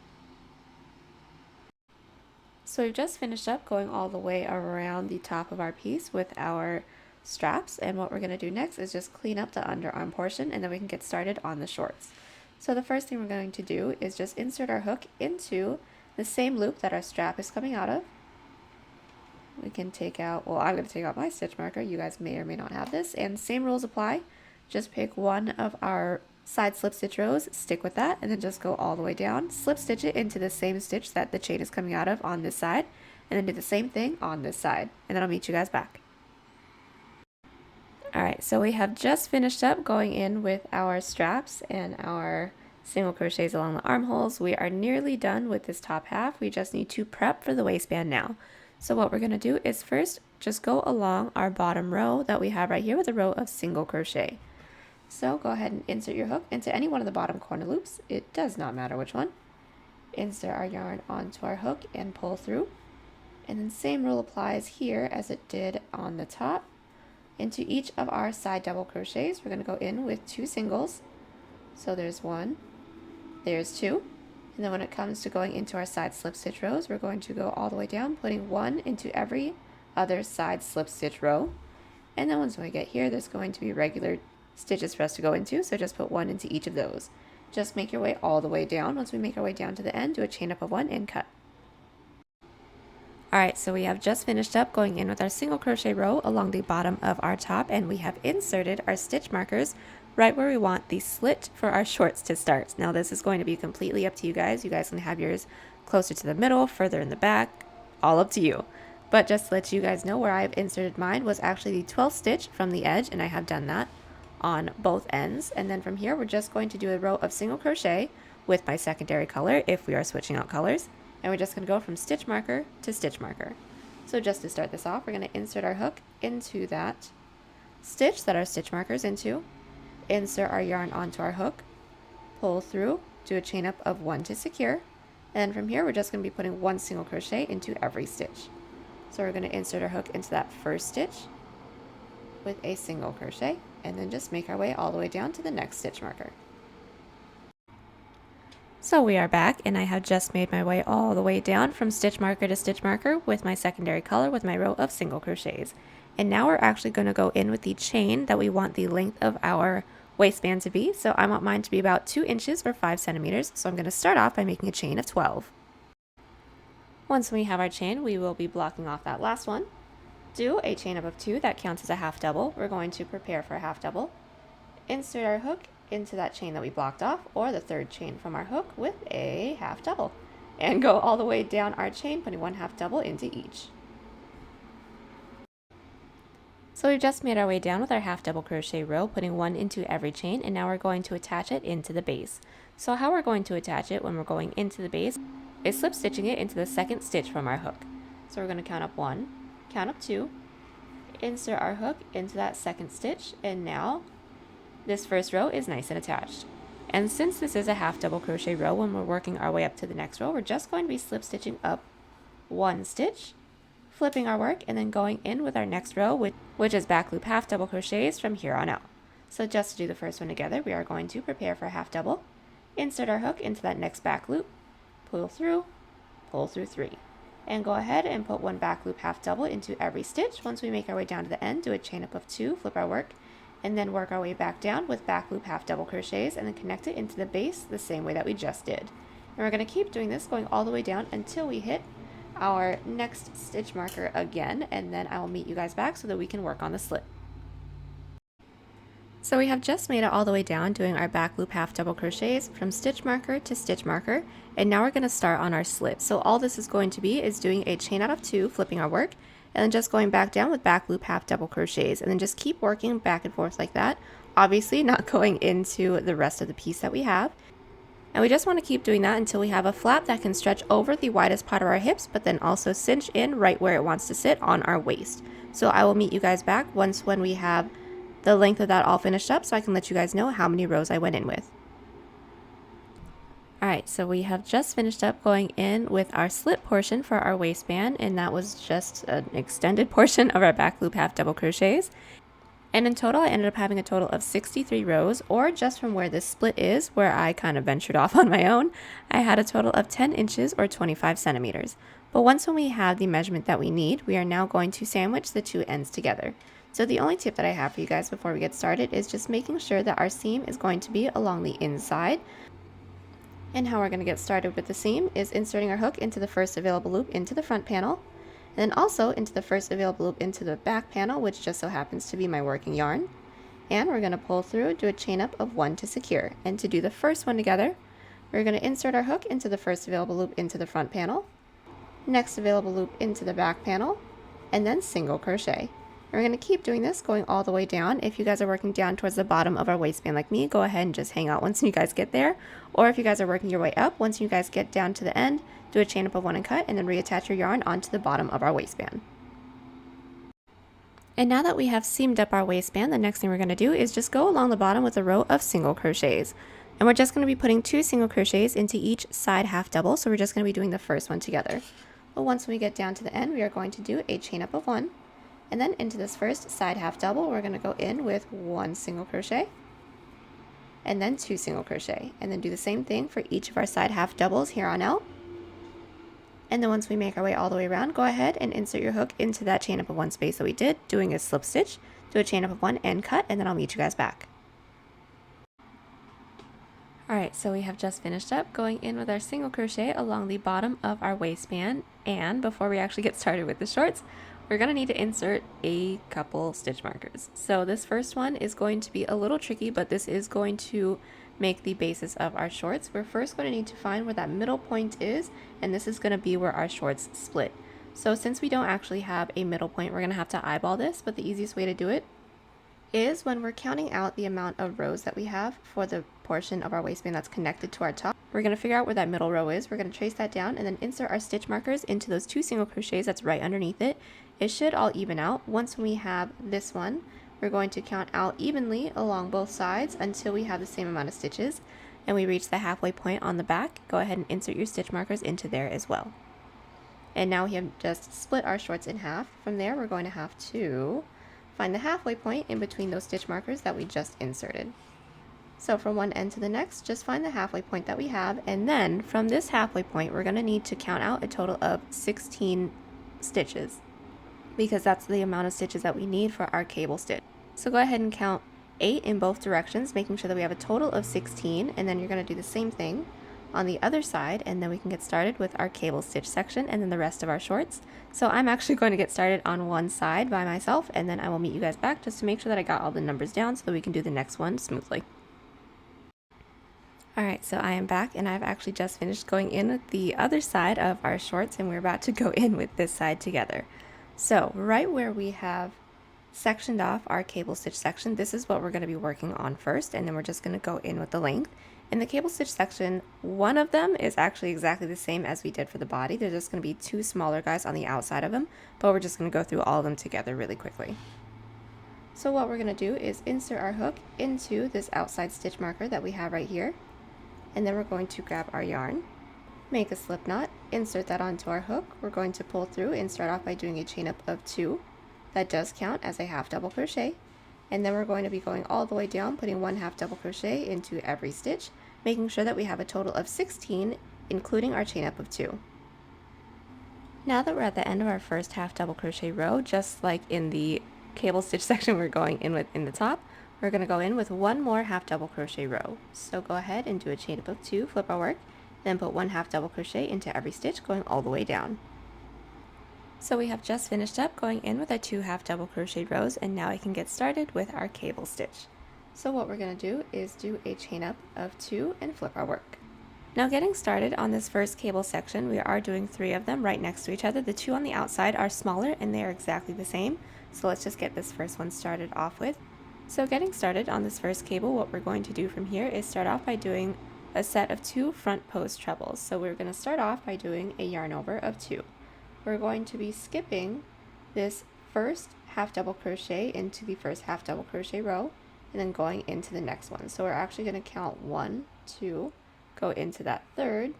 So we've just finished up going all the way around the top of our piece with our straps, and what we're going to do next is just clean up the underarm portion, and then we can get started on the shorts. So the first thing we're going to do is just insert our hook into the same loop that our strap is coming out of. We can take out, well, I'm going to take out my stitch marker. You guys may or may not have this, and same rules apply. Just pick one of our side slip stitch rows, stick with that, and then just go all the way down, slip stitch it into the same stitch that the chain is coming out of on this side, and then do the same thing on this side, and then I'll meet you guys back. Alright, so we have just finished up going in with our straps and our single crochets along the armholes. We are nearly done with this top half. We just need to prep for the waistband now. So what we're going to do is first just go along our bottom row that we have right here with a row of single crochet. So go ahead and insert your hook into any one of the bottom corner loops. It does not matter which one. Insert our yarn onto our hook and pull through. And then same rule applies here as it did on the top. Into each of our side double crochets, we're going to go in with 2 singles. So there's 1, there's 2. And then when it comes to going into our side slip stitch rows, we're going to go all the way down, putting 1 into every other side slip stitch row. And then once we get here, there's going to be regular stitches for us to go into, so just put 1 into each of those. Just make your way all the way down. Once we make our way down to the end, do a chain up of 1 and cut. Alright, so we have just finished up going in with our single crochet row along the bottom of our top, and we have inserted our stitch markers right where we want the slit for our shorts to start. Now this is going to be completely up to you guys. You guys can have yours closer to the middle, further in the back, all up to you. But just to let you guys know, where I've inserted mine was actually the 12th stitch from the edge, and I have done that on both ends. And then from here, we're just going to do a row of single crochet with my secondary color if we are switching out colors. And we're just going to go from stitch marker to stitch marker. So just to start this off, we're going to insert our hook into that stitch that our stitch marker is into, insert our yarn onto our hook, pull through, do a chain up of 1 to secure, and from here we're just going to be putting 1 single crochet into every stitch. So we're going to insert our hook into that first stitch with a single crochet, and then just make our way all the way down to the next stitch marker. So we are back, and I have just made my way all the way down from stitch marker to stitch marker with my secondary color with my row of single crochets. And now we're actually going to go in with the chain that we want the length of our waistband to be. So I want mine to be about 2 inches or 5 centimeters. So I'm going to start off by making a chain of 12. Once we have our chain, we will be blocking off that last one. Do a chain up of 2, that counts as a half double. We're going to prepare for a half double. Insert our hook into that chain that we blocked off, or the third chain from our hook with a half double, and go all the way down our chain, putting 1 half double into each. So we've just made our way down with our half double crochet row, putting 1 into every chain, and now we're going to attach it into the base. So how we're going to attach it when we're going into the base is slip stitching it into the second stitch from our hook. So we're going to count up 1, count up 2, insert our hook into that second stitch, and now this first row is nice and attached. And since this is a half double crochet row, when we're working our way up to the next row, we're just going to be slip stitching up 1 stitch, flipping our work, and then going in with our next row, which is back loop half double crochets from here on out. So just to do the first one together, we are going to prepare for a half double, insert our hook into that next back loop, pull through 3, and go ahead and put 1 back loop half double into every stitch. Once we make our way down to the end, do a chain up of 2, flip our work, and then work our way back down with back loop half double crochets, and then connect it into the base the same way that we just did. And we're going to keep doing this, going all the way down until we hit our next stitch marker again, and then I will meet you guys back so that we can work on the slit. So we have just made it all the way down doing our back loop half double crochets from stitch marker to stitch marker, and now we're going to start on our slit. So all this is going to be is doing a chain out of 2, flipping our work, and then just going back down with back loop half double crochets, and then just keep working back and forth like that, obviously not going into the rest of the piece that we have. And we just want to keep doing that until we have a flap that can stretch over the widest part of our hips, but then also cinch in right where it wants to sit on our waist. So I will meet you guys back when we have the length of that all finished up, so I can let you guys know how many rows I went in with. Alright, so we have just finished up going in with our slit portion for our waistband, and that was just an extended portion of our back loop half double crochets. And in total, I ended up having a total of 63 rows, or just from where this split is, where I kind of ventured off on my own, I had a total of 10 inches or 25 centimeters. But once when we have the measurement that we need, we are now going to sandwich the two ends together. So the only tip that I have for you guys before we get started is just making sure that our seam is going to be along the inside. And how we're going to get started with the seam is inserting our hook into the first available loop into the front panel, and then also into the first available loop into the back panel, which just so happens to be my working yarn. And we're going to pull through, do a chain up of 1 to secure. And to do the first one together, we're going to insert our hook into the first available loop into the front panel, next available loop into the back panel, and then single crochet. We're going to keep doing this going all the way down. If you guys are working down towards the bottom of our waistband like me, go ahead and just hang out once you guys get there. Or if you guys are working your way up, once you guys get down to the end, do a chain up of 1 and cut, and then reattach your yarn onto the bottom of our waistband. And now that we have seamed up our waistband, the next thing we're going to do is just go along the bottom with a row of single crochets. And we're just going to be putting 2 single crochets into each side half double, so we're just going to be doing the first one together. But once we get down to the end, we are going to do a chain up of 1. And then into this first side half double, we're going to go in with 1 single crochet, and then 2 single crochet, and then do the same thing for each of our side half doubles here on out. And then once we make our way all the way around, go ahead and insert your hook into that chain up of 1 space that we did, doing a slip stitch, do a chain up of 1 and cut, and then I'll meet you guys back. Alright, so we have just finished up going in with our single crochet along the bottom of our waistband, and before we actually get started with the shorts, we're going to need to insert a couple stitch markers. So this first one is going to be a little tricky, but this is going to make the basis of our shorts. We're first going to need to find where that middle point is, and this is going to be where our shorts split. So since we don't actually have a middle point, we're going to have to eyeball this, but the easiest way to do it is when we're counting out the amount of rows that we have for the portion of our waistband that's connected to our top. We're going to figure out where that middle row is. We're going to trace that down and then insert our stitch markers into those 2 single crochets that's right underneath it. It should all even out. Once we have this one, we're going to count out evenly along both sides until we have the same amount of stitches, and we reach the halfway point on the back. Go ahead and insert your stitch markers into there as well. And now we have just split our shorts in half. From there, we're going to have to find the halfway point in between those stitch markers that we just inserted. So from one end to the next, just find the halfway point that we have, and then from this halfway point, we're going to need to count out a total of 16 stitches, because that's the amount of stitches that we need for our cable stitch. So go ahead and count 8 in both directions, making sure that we have a total of 16, and then you're going to do the same thing on the other side, and then we can get started with our cable stitch section and then the rest of our shorts. So I'm actually going to get started on one side by myself, and then I will meet you guys back just to make sure that I got all the numbers down so that we can do the next one smoothly. Alright, so I am back, and I've actually just finished going in with the other side of our shorts, and we're about to go in with this side together. So right where we have sectioned off our cable stitch section, this is what we're going to be working on first, and then we're just going to go in with the length. In the cable stitch section, one of them is actually exactly the same as we did for the body. There's just going to be 2 smaller guys on the outside of them, but we're just going to go through all of them together really quickly. So what we're going to do is insert our hook into this outside stitch marker that we have right here, and then we're going to grab our yarn, make a slip knot, insert that onto our hook. We're going to pull through and start off by doing a chain up of 2. That does count as a half double crochet, and then we're going to be going all the way down, putting 1 half double crochet into every stitch, making sure that we have a total of 16, including our chain up of 2. Now that we're at the end of our first half double crochet row, just like in the cable stitch section we're going in with in the top, we're going to go in with 1 more half double crochet row. So go ahead and do a chain up of 2, flip our work, then put 1 half double crochet into every stitch, going all the way down. So we have just finished up going in with our 2 half double crochet rows, and now I can get started with our cable stitch. So what we're going to do is do a chain up of 2 and flip our work. Now getting started on this first cable section, we are doing 3 of them right next to each other. The 2 on the outside are smaller and they are exactly the same. So let's just get this first one started off with. So getting started on this first cable, what we're going to do from here is start off by doing a set of 2 front post trebles. So we're going to start off by doing a yarn over of 2. We're going to be skipping this first half double crochet into the first half double crochet row and then going into the next one. So we're actually going to count 1, 2, go into that third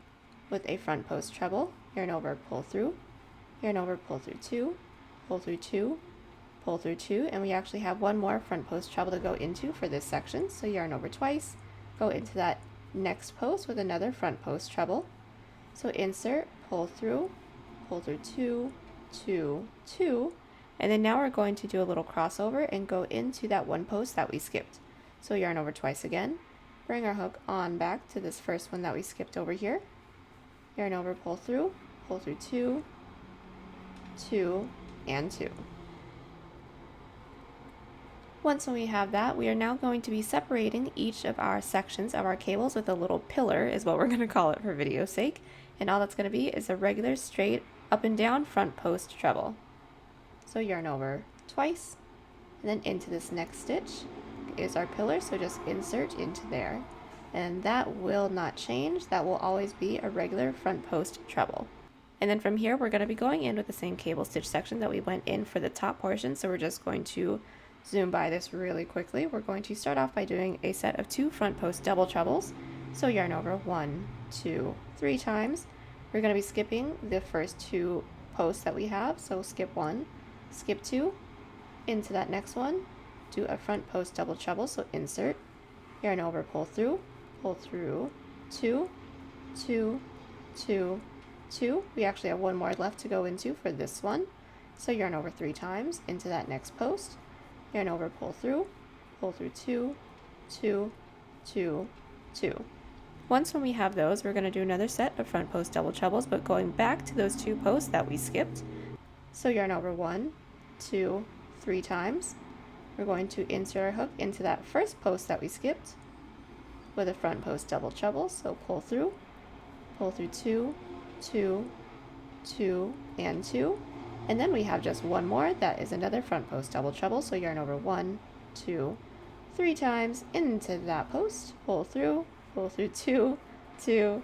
with a front post treble, yarn over, pull through, yarn over, pull through 2, pull through 2, pull through 2, and we actually have one more front post treble to go into for this section. So yarn over twice, go into that next post with another front post treble. So insert, pull through 2, 2, 2, and then now we're going to do a little crossover and go into that one post that we skipped. So yarn over twice again, bring our hook on back to this first one that we skipped over here, yarn over, pull through 2, 2, and 2. Once we have that, we are now going to be separating each of our sections of our cables with a little pillar, is what we're going to call it for video's sake. And all that's going to be is a regular straight up and down front post treble. So yarn over twice, and then into this next stitch is our pillar, so just insert into there. And that will not change, that will always be a regular front post treble. And then from here, we're going to be going in with the same cable stitch section that we went in for the top portion, so we're just going to zoom by this really quickly. We're going to start off by doing a set of 2 front post double trebles. So yarn over 1, 2, 3 times. We're going to be skipping the first 2 posts that we have. So skip 1, skip 2, into that next one, do a front post double treble. So insert, yarn over, pull through 2, 2, 2, 2. We actually have one more left to go into for this one. So yarn over 3 times into that next post. Yarn over, pull through 2, 2, 2, 2. Once when we have those, we're going to do another set of front post double trebles, but going back to those 2 posts that we skipped. So yarn over 1, 2, 3 times. We're going to insert our hook into that first post that we skipped with a front post double treble. So pull through 2, 2, 2, and 2. And then we have just one more that is another front post double treble. So yarn over 1, 2, 3 times into that post, pull through 2, 2,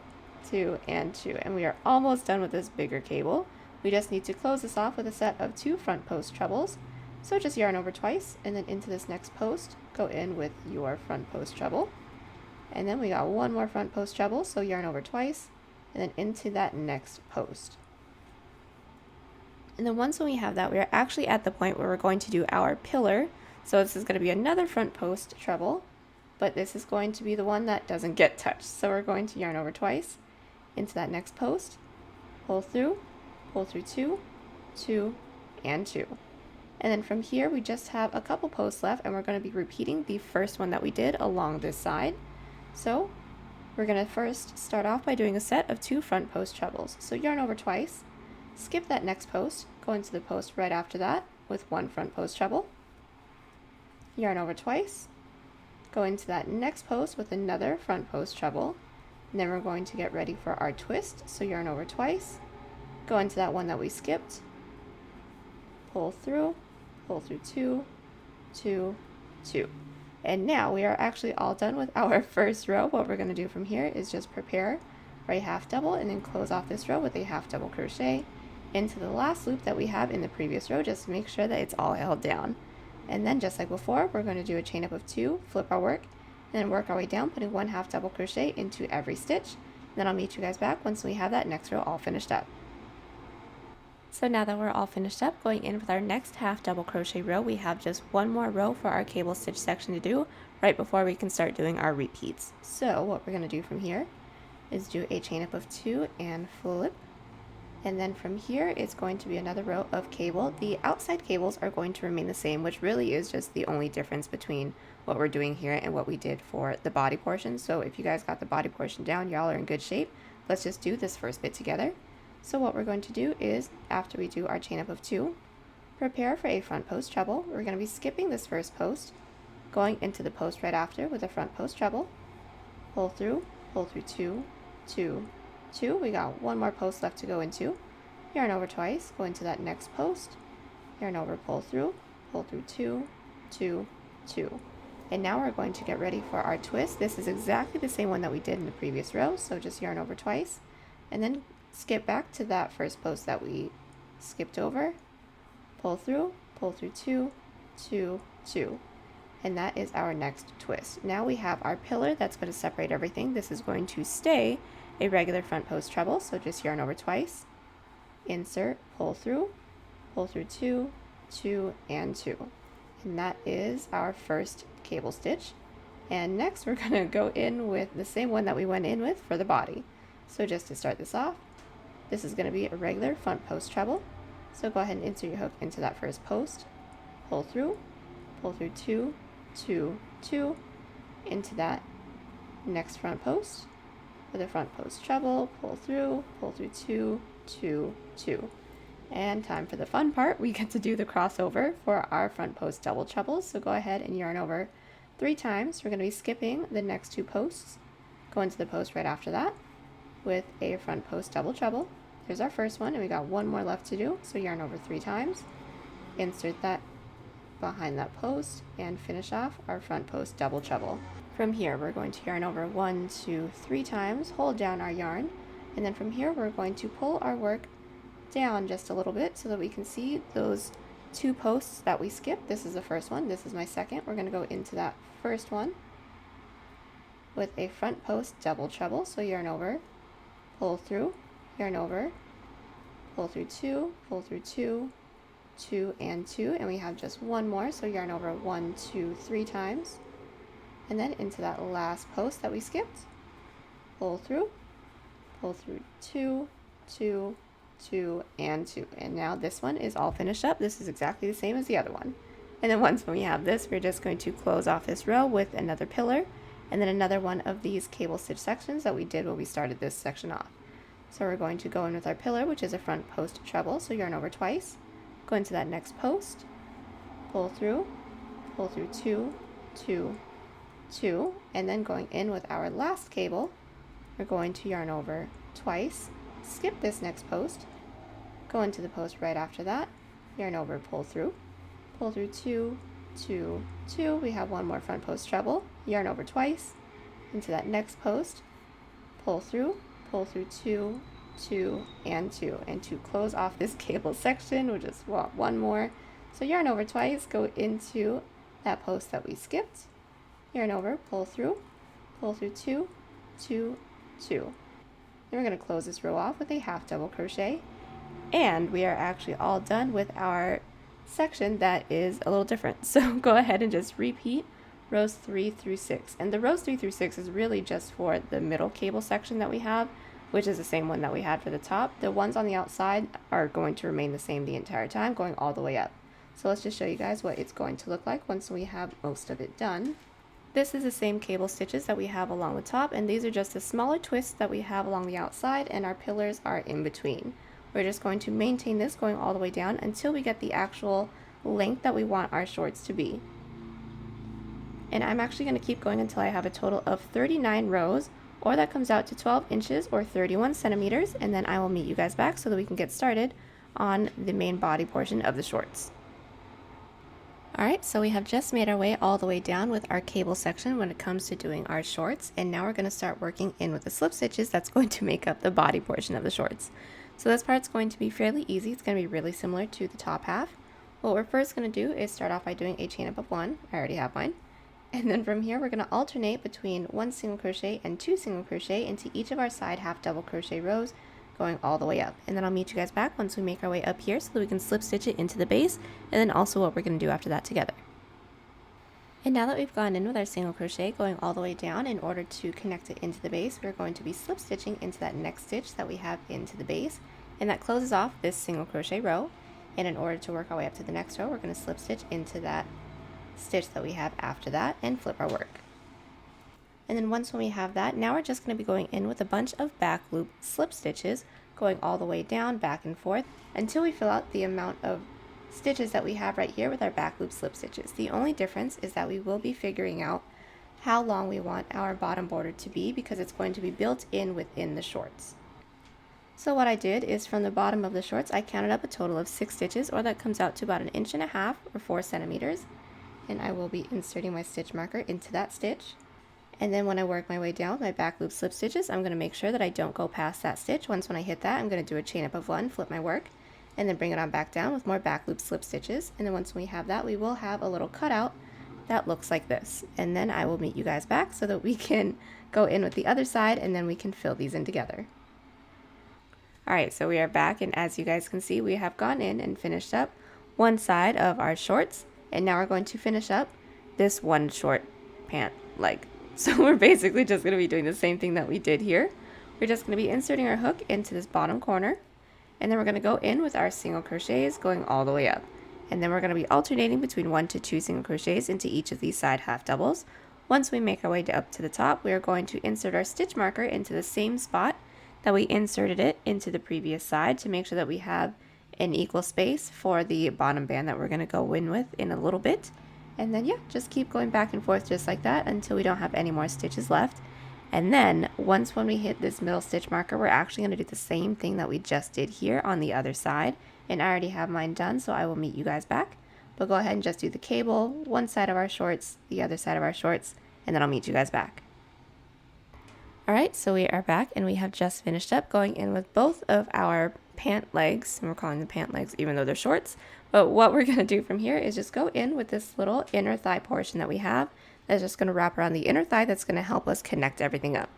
2, and 2. And we are almost done with this bigger cable. We just need to close this off with a set of 2 front post trebles. So just yarn over twice and then into this next post, go in with your front post treble. And then we got one more front post treble, so yarn over twice and then into that next post. And then once we have that, we are actually at the point where we're going to do our pillar. So this is going to be another front post treble, but this is going to be the one that doesn't get touched. So we're going to yarn over twice into that next post, pull through 2, 2, and 2. And then from here, we just have a couple posts left, and we're going to be repeating the first one that we did along this side. So we're going to first start off by doing a set of 2 front post trebles. So yarn over twice, skip that next post, go into the post right after that with 1 front post treble, yarn over twice, go into that next post with another front post treble, and then we're going to get ready for our twist. So yarn over twice, go into that one that we skipped, pull through 2, 2, 2. And now we are actually all done with our first row. What we're going to do from here is just prepare for a half double and then close off this row with a half double crochet into the last loop that we have in the previous row, just to make sure that it's all held down. And then just like before, we're going to do a chain up of 2, flip our work, and then work our way down, putting 1 half double crochet into every stitch. And then I'll meet you guys back once we have that next row all finished up. So now that we're all finished up, going in with our next half double crochet row, we have just one more row for our cable stitch section to do right before we can start doing our repeats. So what we're going to do from here is do a chain up of 2 and flip. And then from here, it's going to be another row of cable. The outside cables are going to remain the same, which really is just the only difference between what we're doing here and what we did for the body portion. So if you guys got the body portion down, y'all are in good shape. Let's just do this first bit together. So what we're going to do is, after we do our chain up of 2, prepare for a front post treble. We're going to be skipping this first post, going into the post right after with a front post treble, pull through 2, 2, 2. We got one more post left to go into. Yarn over twice, go into that next post, yarn over, pull through 2, 2, 2. And now we're going to get ready for our twist. This is exactly the same one that we did in the previous row, so just yarn over twice, and then skip back to that first post that we skipped over, pull through 2, 2, 2. And that is our next twist. Now we have our pillar that's going to separate everything. This is going to stay a regular front post treble, so just yarn over twice, insert, pull through 2, 2, and 2. And that is our first cable stitch. And next we're going to go in with the same one that we went in with for the body. So just to start this off, this is going to be a regular front post treble. So go ahead and insert your hook into that first post, pull through 2, 2, 2, into that next front post with a front post treble, pull through 2, 2, 2. And time for the fun part. We get to do the crossover for our front post double trebles. So go ahead and yarn over 3 times. We're going to be skipping the next 2 posts, go into the post right after that with a front post double treble. Here's our first one, and we got one more left to do. So yarn over 3 times, insert that behind that post, and finish off our front post double treble. From here we're going to yarn over 1, 2, 3 times, hold down our yarn, and then from here we're going to pull our work down just a little bit so that we can see those 2 posts that we skipped. This is the first one, this is my second. We're going to go into that first one with a front post double treble. So yarn over, pull through, yarn over, pull through 2, pull through 2, 2, and 2, and we have just one more, so yarn over 1, 2, 3 times, and then into that last post that we skipped, pull through 2, 2, 2, and 2. And now this one is all finished up. This is exactly the same as the other one. And then once we have this, we're just going to close off this row with another pillar and then another one of these cable stitch sections that we did when we started this section off. So we're going to go in with our pillar, which is a front post treble, so yarn over twice, go into that next post, pull through 2, 2, 2, and then going in with our last cable, we're going to yarn over twice, skip this next post, go into the post right after that, yarn over, pull through 2, 2, 2. We have one more front post treble, yarn over twice, into that next post, pull through 2, 2, and 2. And to close off this cable section, we'll just walk one more. So yarn over twice, go into that post that we skipped, yarn over, pull through 2, 2, 2. Then we're going to close this row off with a half double crochet, and we are actually all done with our section that is a little different. So go ahead and just repeat rows 3 through 6. And the rows 3 through 6 is really just for the middle cable section that we have, which is the same one that we had for the top. The ones on the outside are going to remain the same the entire time, going all the way up. So let's just show you guys what it's going to look like once we have most of it done. This is the same cable stitches that we have along the top, and these are just the smaller twists that we have along the outside, and our pillars are in between. We're just going to maintain this going all the way down until we get the actual length that we want our shorts to be. And I'm actually going to keep going until I have a total of 39 rows, or that comes out to 12 inches or 31 centimeters, and then I will meet you guys back so that we can get started on the main body portion of the shorts. Alright, so we have just made our way all the way down with our cable section when it comes to doing our shorts, and now we're going to start working in with the slip stitches that's going to make up the body portion of the shorts. So this part's going to be fairly easy. It's going to be really similar to the top half. What we're first going to do is start off by doing a chain up of 1. I already have mine. And then from here we're going to alternate between 1 single crochet and 2 single crochet into each of our side half double crochet rows, going all the way up. And then I'll meet you guys back once we make our way up here so that we can slip stitch it into the base, and then also what we're going to do after that together. And now that we've gone in with our single crochet going all the way down, in order to connect it into the base, we're going to be slip stitching into that next stitch that we have into the base, and that closes off this single crochet row. And in order to work our way up to the next row, we're going to slip stitch into that stitch that we have after that and flip our work. And then once when we have that, now we're just going to be going in with a bunch of back loop slip stitches, going all the way down, back and forth, until we fill out the amount of stitches that we have right here with our back loop slip stitches. The only difference is that we will be figuring out how long we want our bottom border to be because it's going to be built in within the shorts. So what I did is from the bottom of the shorts, I counted up a total of 6 stitches, or that comes out to about 1.5 inches or 4 centimeters. And I will be inserting my stitch marker into that stitch. And then when I work my way down with my back loop slip stitches, I'm going to make sure that I don't go past that stitch. Once when I hit that, I'm going to do a chain up of 1, flip my work, and then bring it on back down with more back loop slip stitches. And then once we have that, we will have a little cutout that looks like this. And then I will meet you guys back so that we can go in with the other side, and then we can fill these in together. Alright, so we are back, and as you guys can see, we have gone in and finished up one side of our shorts, and now we're going to finish up this one short pant leg. So we're basically just going to be doing the same thing that we did here. We're just going to be inserting our hook into this bottom corner, and then we're going to go in with our single crochets going all the way up. And then we're going to be alternating between 1 to 2 single crochets into each of these side half doubles. Once we make our way up to the top, we are going to insert our stitch marker into the same spot that we inserted it into the previous side to make sure that we have an equal space for the bottom band that we're going to go in with in a little bit. And then yeah, just keep going back and forth just like that until we don't have any more stitches left. And then once when we hit this middle stitch marker, we're actually going to do the same thing that we just did here on the other side. And I already have mine done, so I will meet you guys back. But go ahead and just do the cable, one side of our shorts, the other side of our shorts, and then I'll meet you guys back. Alright, so we are back, and we have just finished up going in with both of our pant legs, and we're calling them pant legs even though they're shorts. But what we're going to do from here is just go in with this little inner thigh portion that we have that's just going to wrap around the inner thigh that's going to help us connect everything up.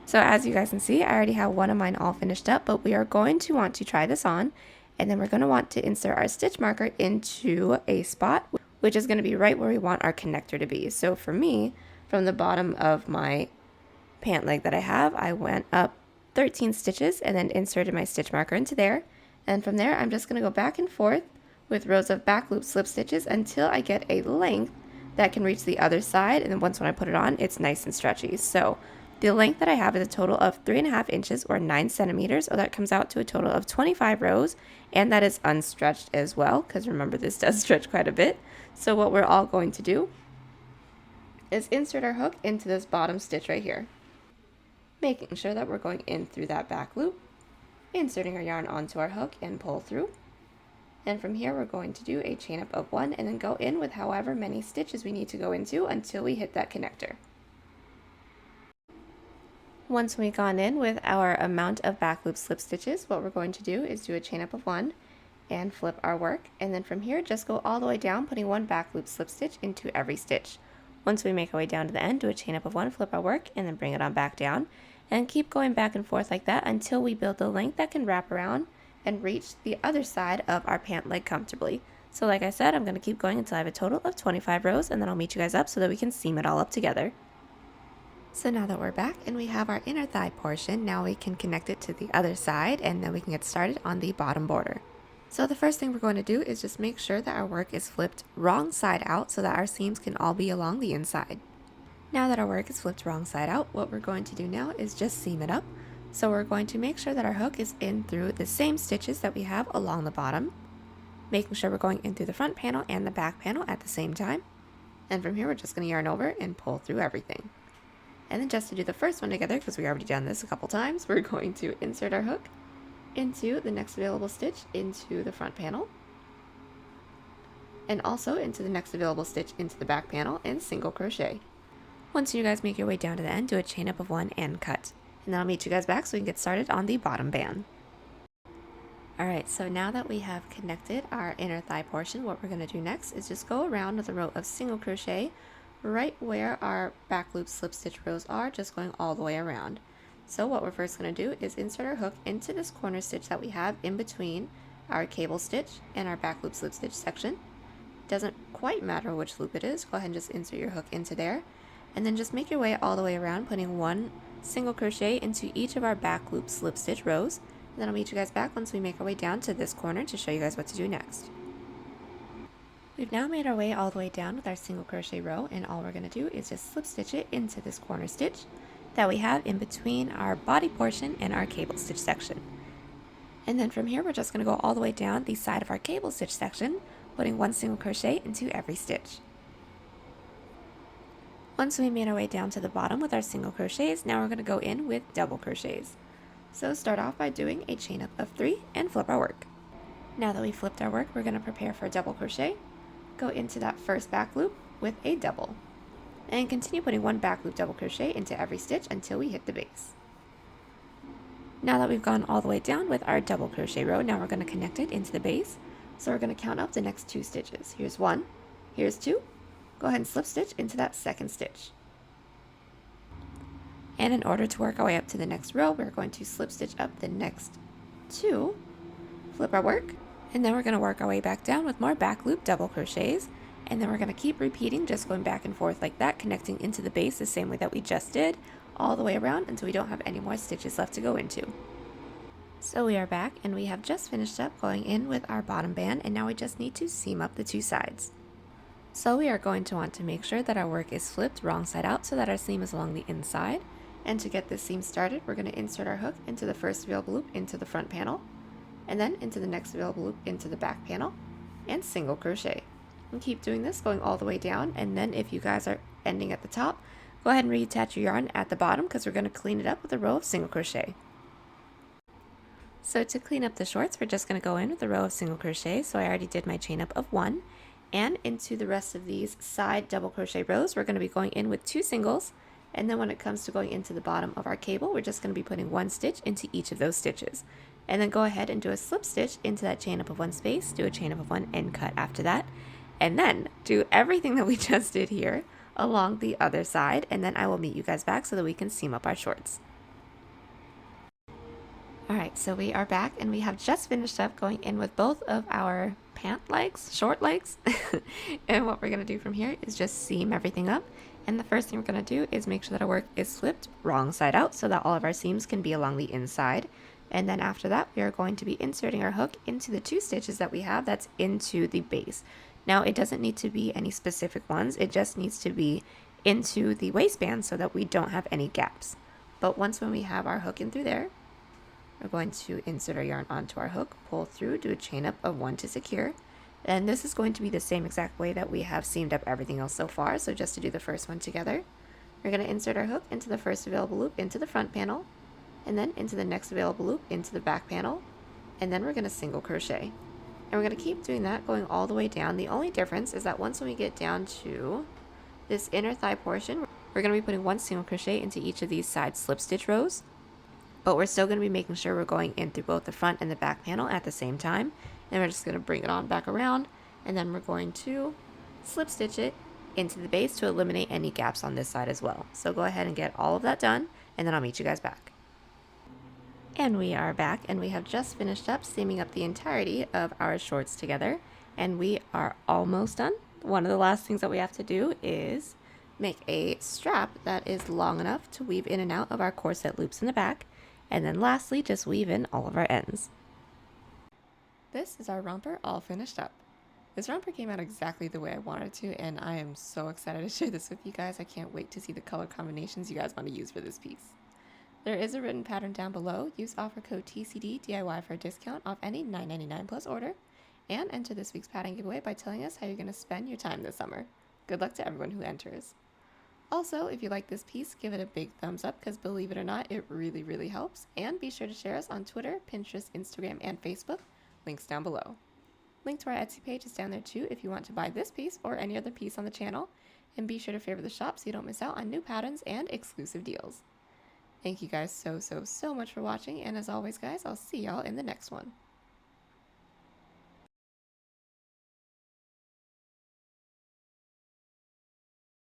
So as you guys can see, I already have one of mine all finished up, but we are going to want to try this on, and then we're going to want to insert our stitch marker into a spot, which is going to be right where we want our connector to be. So for me, from the bottom of my pant leg that I have, I went up 13 stitches and then inserted my stitch marker into there. And from there, I'm just going to go back and forth with rows of back loop slip stitches until I get a length that can reach the other side. And then once when I put it on, it's nice and stretchy. So the length that I have is a total of 3.5 inches or 9 centimeters. So that comes out to a total of 25 rows. And that is unstretched as well, because remember, this does stretch quite a bit. So what we're all going to do is insert our hook into this bottom stitch right here, making sure that we're going in through that back loop, inserting our yarn onto our hook and pull through. And from here, we're going to do a chain up of 1 and then go in with however many stitches we need to go into until we hit that connector. Once we've gone in with our amount of back loop slip stitches, what we're going to do is do a chain up of 1 and flip our work. And then from here, just go all the way down, putting 1 back loop slip stitch into every stitch. Once we make our way down to the end, do a chain up of 1, flip our work, and then bring it on back down. And keep going back and forth like that until we build the length that can wrap around and reach the other side of our pant leg comfortably. So like I said, I'm going to keep going until I have a total of 25 rows, and then I'll meet you guys up so that we can seam it all up together. So now that we're back and we have our inner thigh portion, now we can connect it to the other side, and then we can get started on the bottom border. So the first thing we're going to do is just make sure that our work is flipped wrong side out so that our seams can all be along the inside. Now that our work is flipped wrong side out, what we're going to do now is just seam it up. So we're going to make sure that our hook is in through the same stitches that we have along the bottom, making sure we're going in through the front panel and the back panel at the same time. And from here, we're just going to yarn over and pull through everything. And then just to do the first one together, because we've already done this a couple times, we're going to insert our hook into the next available stitch into the front panel, and also into the next available stitch into the back panel, and single crochet. Once you guys make your way down to the end, do a chain up of 1 and cut. And then I'll meet you guys back so we can get started on the bottom band. Alright, so now that we have connected our inner thigh portion, what we're going to do next is just go around with a row of single crochet right where our back loop slip stitch rows are, just going all the way around. So what we're first going to do is insert our hook into this corner stitch that we have in between our cable stitch and our back loop slip stitch section. Doesn't quite matter which loop it is, go ahead and just insert your hook into there, and then just make your way all the way around, putting 1 single crochet into each of our back loop slip stitch rows. And then I'll meet you guys back once we make our way down to this corner to show you guys what to do next. We've now made our way all the way down with our single crochet row, and all we're going to do is just slip stitch it into this corner stitch that we have in between our body portion and our cable stitch section. And then from here, we're just going to go all the way down the side of our cable stitch section putting 1 single crochet into every stitch. Once we made our way down to the bottom with our single crochets, now we're going to go in with double crochets. So start off by doing a chain up of 3 and flip our work. Now that we flipped our work, we're going to prepare for a double crochet. Go into that first back loop with a double, and continue putting 1 back loop double crochet into every stitch until we hit the base. Now that we've gone all the way down with our double crochet row, now we're going to connect it into the base. So we're going to count up the next 2 stitches. Here's 1, here's 2. Go ahead and slip stitch into that second stitch. And in order to work our way up to the next row, we're going to slip stitch up the next 2, flip our work, and then we're going to work our way back down with more back loop double crochets. And then we're going to keep repeating, just going back and forth like that, connecting into the base the same way that we just did, all the way around until we don't have any more stitches left to go into. So we are back, and we have just finished up going in with our bottom band, and now we just need to seam up the 2 sides. So we are going to want to make sure that our work is flipped wrong side out so that our seam is along the inside. And to get this seam started, we're going to insert our hook into the first available loop into the front panel, and then into the next available loop into the back panel, and single crochet. And keep doing this, going all the way down, and then if you guys are ending at the top, go ahead and reattach your yarn at the bottom because we're going to clean it up with a row of single crochet. So to clean up the shorts, we're just going to go in with a row of single crochet. So I already did my chain up of 1, and into the rest of these side double crochet rows, we're going to be going in with 2 singles, and then when it comes to going into the bottom of our cable, we're just going to be putting 1 stitch into each of those stitches. And then go ahead and do a slip stitch into that chain up of 1 space, do a chain up of 1 and cut after that. And then do everything that we just did here along the other side, and then I will meet you guys back so that we can seam up our shorts. Alright, so we are back, and we have just finished up going in with both of our pant legs, short legs. And what we're going to do from here is just seam everything up. And the first thing we're going to do is make sure that our work is flipped wrong side out so that all of our seams can be along the inside. And then after that, we are going to be inserting our hook into the 2 stitches that we have that's into the base. Now, it doesn't need to be any specific ones, it just needs to be into the waistband so that we don't have any gaps. But once when we have our hook in through there, we're going to insert our yarn onto our hook, pull through, do a chain up of 1 to secure. And this is going to be the same exact way that we have seamed up everything else so far. So just to do the first one together, we're going to insert our hook into the first available loop into the front panel, and then into the next available loop into the back panel, and then we're going to single crochet. And we're going to keep doing that going all the way down. The only difference is that once when we get down to this inner thigh portion, we're going to be putting 1 single crochet into each of these side slip stitch rows, but we're still going to be making sure we're going in through both the front and the back panel at the same time. And we're just going to bring it on back around, and then we're going to slip stitch it into the base to eliminate any gaps on this side as well. So go ahead and get all of that done, and then I'll meet you guys back. And we are back, and we have just finished up seaming up the entirety of our shorts together, and we are almost done. One of the last things that we have to do is make a strap that is long enough to weave in and out of our corset loops in the back, and then lastly just weave in all of our ends. This is our romper all finished up. This romper came out exactly the way I wanted to, and I am so excited to share this with you guys. I can't wait to see the color combinations you guys want to use for this piece. There is a written pattern down below. Use offer code TCDDIY for a discount off any $9.99 plus order, and enter this week's pattern giveaway by telling us how you're going to spend your time this summer. Good luck to everyone who enters. Also, if you like this piece, give it a big thumbs up because believe it or not, it really, really helps. And be sure to share us on Twitter, Pinterest, Instagram, and Facebook. Links down below. Link to our Etsy page is down there too if you want to buy this piece or any other piece on the channel. And be sure to favor the shop so you don't miss out on new patterns and exclusive deals. Thank you guys so much for watching, and as always guys, I'll see y'all in the next one.